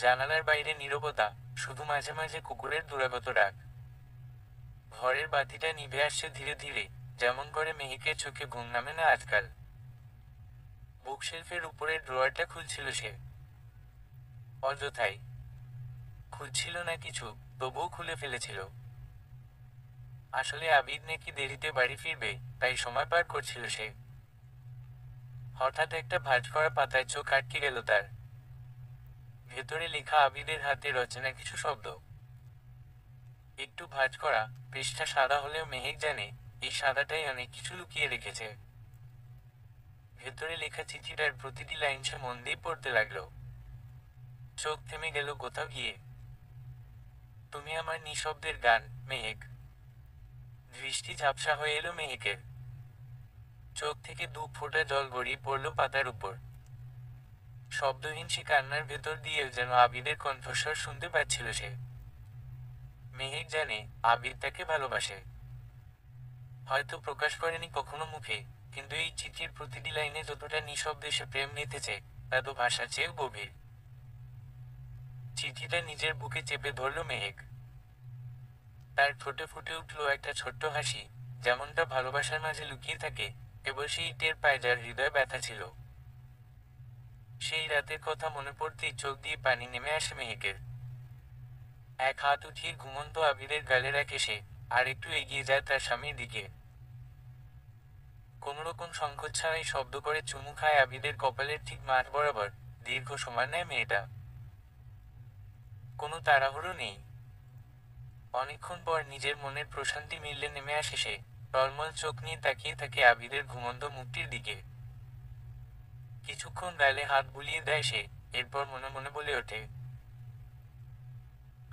জানালার বাইরে নীরবতা, শুধু মাঝে মাঝে কুকুরের দুরাগত ডাক। ঘরের বাতিটা নিভে আসছে ধীরে ধীরে, যেমন করে মেহেকের চোখে ঘুম নামে না আজকাল। বুকশেলফের উপরের ড্রয়ারটা খুলছিল সে। অযথাই। খুঁজছিল না কিছু, তবুও খুলে ফেলেছিল। আসলে আবিদ নাকি দেরিতে বাড়ি ফিরবে, তাই সময় পার করছিল সে। হঠাৎ একটা ভাঁজ করা পাতায় চোখ আটকে গেল তার। ভেতরে লেখা আবিদের হাতে রচনা কিছু শব্দ। একটু ভাঁজ করা, পৃষ্ঠা সাদা হলেও মেহেক জানে, এই সাদাটাই অনেক কিছু লুকিয়ে রেখেছে। ভেতরে লেখা চিঠিটার প্রতিটি লাইন সে মন দিয়ে পড়তে লাগলো। চোখ থেমে গেল কোথাও গিয়ে। তুমি আমার নিঃশব্দের গান, মেহেক। দৃষ্টি ঝাপসা হয়ে এলো মেহেকের। চোখ থেকে 2 ফোঁটা জল গড়িয়ে পড়ল পাতার উপর। শব্দহীন সে কান্নার ভেতর দিয়ে যেন আবিদের কণ্ঠস্বর শুনতে পাচ্ছিল সে। মেহেক জানে, আবিদ তাকে ভালোবাসে। হয়তো প্রকাশ করেনি কখনো মুখে, কিন্তু এই চিঠির প্রতিটি লাইনে যতটা নিঃশব্দে সে প্রেম নিতেছে, তা তো ভাষার চেয়েও গভীর। চিঠিটা নিজের বুকে চেপে ধরল মেহেক। তার ঠোঁটে ফুটে উঠল একটা ছোট্ট হাসি, যেমনটা ভালোবাসার মাঝে লুকিয়ে থাকে, কেবল সেই টের পায় যার হৃদয় ব্যথা ছিল। সেই রাতের কথা মনে পড়তেই চোখ দিয়ে পানি নেমে আসে মেহেকের। এক হাত উঠিয়ে ঘুমন্ত আবিরের গালে রাখে সে, আর একটু এগিয়ে যায় তার স্বামীর দিকে। কোনোরকম সংকোচ ছাড়াই শব্দ করে চুমু খায় আবিদের কপালের ঠিক মাঝ বরাবর। দীর্ঘ সময় নেয় মেয়েটা। কোনো তাড়াহুড়ো নেই। অনেকক্ষণ পর নিজের মনের প্রশান্তি মিললে নেমে আসে সে, টলমল চোখ নিয়ে তাকিয়ে থাকে আবিদের ঘুমন্ত মুখটির দিকে। কিছুক্ষণ গালে হাত বুলিয়ে দেয় সে, এরপর মনে মনে বলে ওঠে,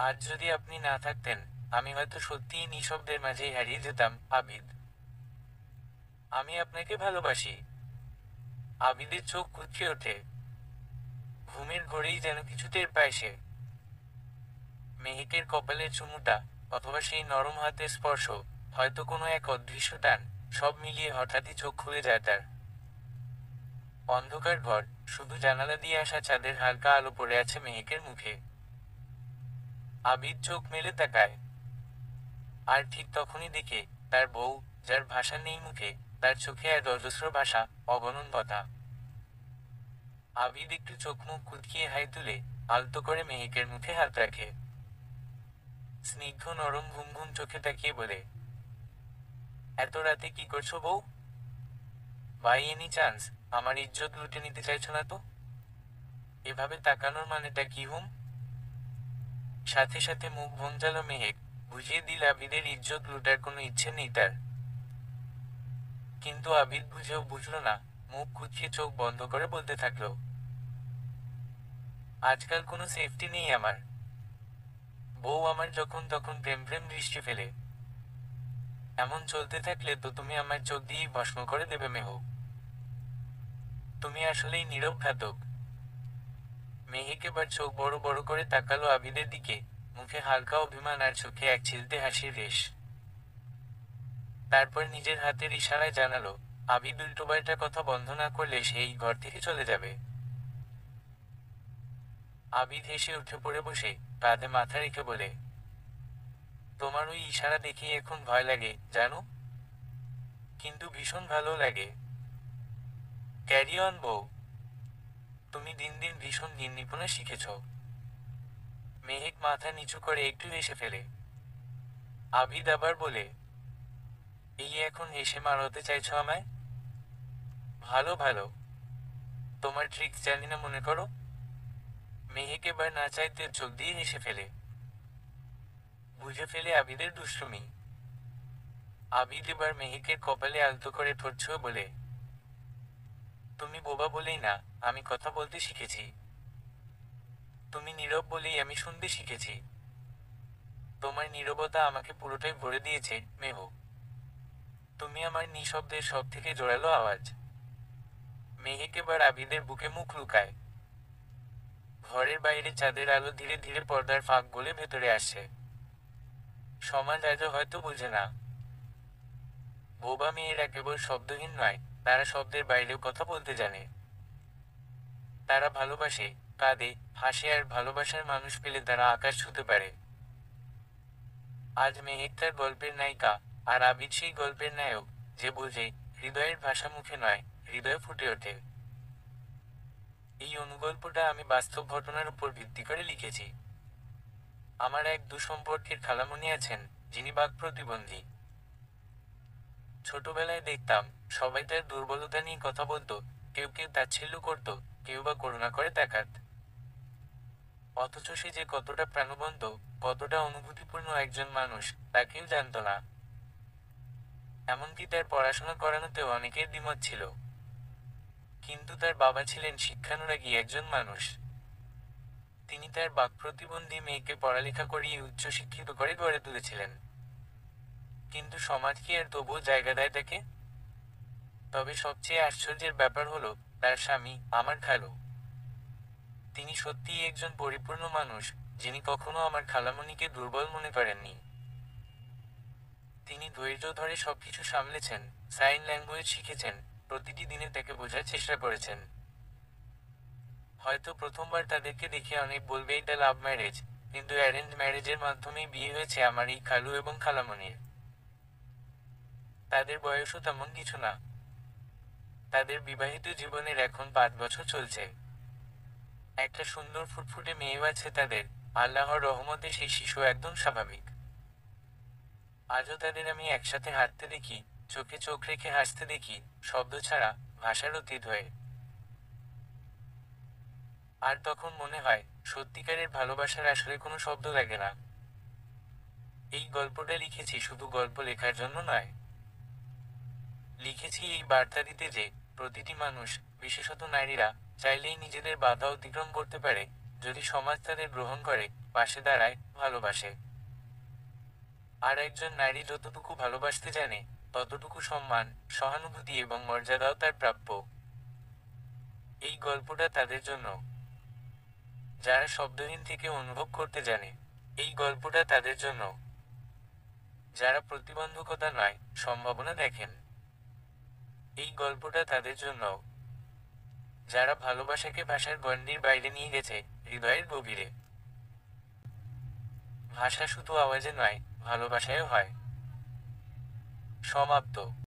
আজ যদি আপনি না থাকতেন, আমি হয়তো সত্যিই নিঃশব্দের মাঝেই হারিয়ে যেতাম। আবিদ, আমি আপনাকে ভালোবাসি। আবিদের চোখ কুঁচকে ওঠে। ঘুমের ঘোরেই যেন কিছু টের পায় সে। মেহেকের কপালের চুমুটা, অথবা সেই নরম হাতের স্পর্শ, হয়তো কোনো এক অদৃশ্য টান, সব মিলিয়ে হঠাৎই চোখ খুলে যায় তার। অন্ধকার ঘর, শুধু জানালা দিয়ে আসা চাঁদের হালকা আলো পড়ে আছে মেহেকের মুখে। আবিদ চোখ মেলে তাকায়। আর ঠিক তখনই দেখে, তার বউ, যার ভাষা নেই মুখে, তার চোখে এক অজস্র ভাষা, অগণন কথা। আবিদ একটু চোখ মুখ কুঁচকিয়ে হাই তুলে, আলতো করে মেহেকের মুখে হাত রাখে। স্নিগ্ধ নরম ঘুম ঘুম চোখে তাকিয়ে বলে, এত রাতে কি করছো বউ? বাই এনি চান্স আমার ইজ্জত লুটে নিতে চাইছো না তো? এভাবে তাকানোর মানেটা কি হুম? সাথে সাথে মুখ ভঞ্জালো মেহেক, বুঝিয়ে দিল আবিদের ইজ্জত লুটার কোনো ইচ্ছে নেই তার। কিন্তু আবিদ বুঝেও বুঝলো না, মুখ কুঁচকে চোখ বন্ধ করে বলতে থাকলো, আজকাল কোনো সেফটি নেই আমার। বউ আমার যখন তখন প্রেম প্রেম দৃষ্টি ফেলে। এমন চলতে থাকলে তো তুমি আমার চোখ দিয়েই ভস্ম করে দেবে মেহ। তুমি আসলেই নীরব ঘাতক। মেহেক এবার চোখ বড় বড় করে তাকালো আবিদের দিকে, মুখে হালকা অভিমান আর চোখে এক ছিলতে হাসির রেশ। তারপর নিজের হাতের ইশারায় জানালো, আবিদ উল্টোপাল্টা কথা বন্ধ না করলে সেই ঘর থেকে চলে যাবে। আবিদ হেসে উঠে পড়ে বসে, কাঁধে মাথা রেখে বলে, তোমার ওই ইশারা দেখেই এখন ভয় লাগে জানো, কিন্তু ভীষণ ভালো লাগে। ক্যারি অন বউ, তুমি দিন দিন ভীষণ নির্নিপুণে শিখেছ। মেহেক মাথা নিচু করে একটু হেসে ফেলে। আবিদ আবার বলে, এই এখন হেসে মারতে চাইছো আমায়? ভালো ভালো, তোমার ট্রিক্স জানি না মনে করো। মেহেক এবার না চাইতে চোখ দিয়ে হেসে ফেলে। বুঝে ফেলে আবিদের দুষ্টুমি। আবিদ এবার মেহেকের কপালে আলতো করে ঠোঁট ছুঁয়ে বলে, তুমি বোবা বলেই না, আমি কথা বলতে শিখেছি। তুমি নীরব বলেই আমি শুনতে শিখেছি। তোমার নীরবতা আমাকে পুরোটাই ভরে দিয়েছে মেহ। তুমি আমার নিঃশব্দের সব থেকে জোরালো আওয়াজ। মেহেক এবার আবিদের বুকে মুখ লুকায়। ঘরের বাইরে চাঁদের আলো ধীরে ধীরে পর্দার ফাঁক গলে ভেতরে আসছে। সমাজ আজও হয়তো বোঝে না, বোবা মেয়েরা কেবল শব্দহীন নয়, তারা শব্দের বাইরেও কথা বলতে জানে। তারা ভালোবাসে, কাঁদে, হাসে আর ভালোবাসার মানুষ পেলে তারা আকাশ ছুঁতে পারে। আজ মেহেক তার গল্পের নায়িকা, আর আবিদ সেই গল্পের নায়ক, যে বোঝে, হৃদয়ের ভাষা মুখে নয়, হৃদয়ে ফুটে ওঠে। এই অনুগল্পটা আমি বাস্তব ঘটনার উপর ভিত্তি করে লিখেছি। আমার এক দুঃসম্পর্কের খালামণি আছেন, যিনি বাক প্রতিবন্ধী। ছোটবেলায় দেখতাম, সবাই তার দুর্বলতা নিয়ে কথা বলতো, কেউ কেউ তাচ্ছিল্য করত, কেউ বা করুণা করে দেখাত। অথচ সে যে কতটা প্রাণবন্ত, কতটা অনুভূতিপূর্ণ একজন মানুষ, তা কেউ জানত না। এমনকি তার পড়াশোনা করানোতেও অনেকের দ্বিমত ছিল। কিন্তু তার বাবা ছিলেন শিক্ষানুরাগী একজন মানুষ। তিনি তার বাক প্রতিবন্ধী মেয়েকে পড়ালেখা করিয়ে উচ্চশিক্ষিত করে গড়ে তুলেছিলেন। কিন্তু সমাজ কি আর তবুও জায়গা দেয় তাকে? তবে সবচেয়ে আশ্চর্যের ব্যাপার হলো, তার স্বামী, আমার খালু, তিনি সত্যিই একজন পরিপূর্ণ মানুষ, যিনি কখনো আমার খালামণিকে দুর্বল মনে করেননি। তিনি ধৈর্য ধরে সবকিছু সামলেছেন, সাইন ল্যাঙ্গুয়েজ শিখেছেন, প্রতিটি দিনে তাকে বোঝার চেষ্টা করেছেন। হয়তো প্রথমবার তাদেরকে দেখে অনেক বলবে এটা লাভ ম্যারেজ, কিন্তু অ্যারেঞ্জ ম্যারেজের মাধ্যমেই বিয়ে হয়েছে আমার এই খালু এবং খালামণির। তাদের বয়সও তেমন কিছু না। তাদের বিবাহিত জীবনের এখন 5 বছর চলছে। একটা সুন্দর ফুটফুটে মেয়েও আছে তাদের। আল্লাহর রহমতে সেই শিশু একদম স্বাভাবিক। আজও তাদের আমি একসাথে হাঁটতে দেখি, চোখে চোখ রেখে হাসতে দেখি, শব্দ ছাড়া, ভাষার অতীত হয়ে। আর তখন মনে হয়, সত্যিকারের ভালোবাসার আসলে কোনো শব্দ লাগে না। এই গল্পটা লিখেছি শুধু গল্প লেখার জন্য নয়। লিখেছি এই বার্তা দিতে যে, প্রতিটি মানুষ, বিশেষত নারীরা, চাইলেই নিজেদের বাধা অতিক্রম করতে পারে, যদি সমাজ তাদের গ্রহণ করে, পাশে দাঁড়ায়, ভালোবাসে। আর একজন নারী যতটুকু ভালোবাসতে জানে, ততটুকু সম্মান, সহানুভূতি এবং মর্যাদাও তার প্রাপ্য। এই গল্পটা তাদের জন্য, যারা শব্দহীন থেকে অনুভব করতে জানে। এই গল্পটা তাদের জন্য, যারা প্রতিবন্ধকতা নয়, সম্ভাবনা দেখেন। এই গল্পটা তাদের জন্য, যারা ভালোবাসাকে ভাষার গণ্ডির বাইরে নিয়ে গেছে, হৃদয়ের গভীরে। ভাষা শুধু আওয়াজে নয়, ভালোবাসায়ও হয়। সমাপ্ত।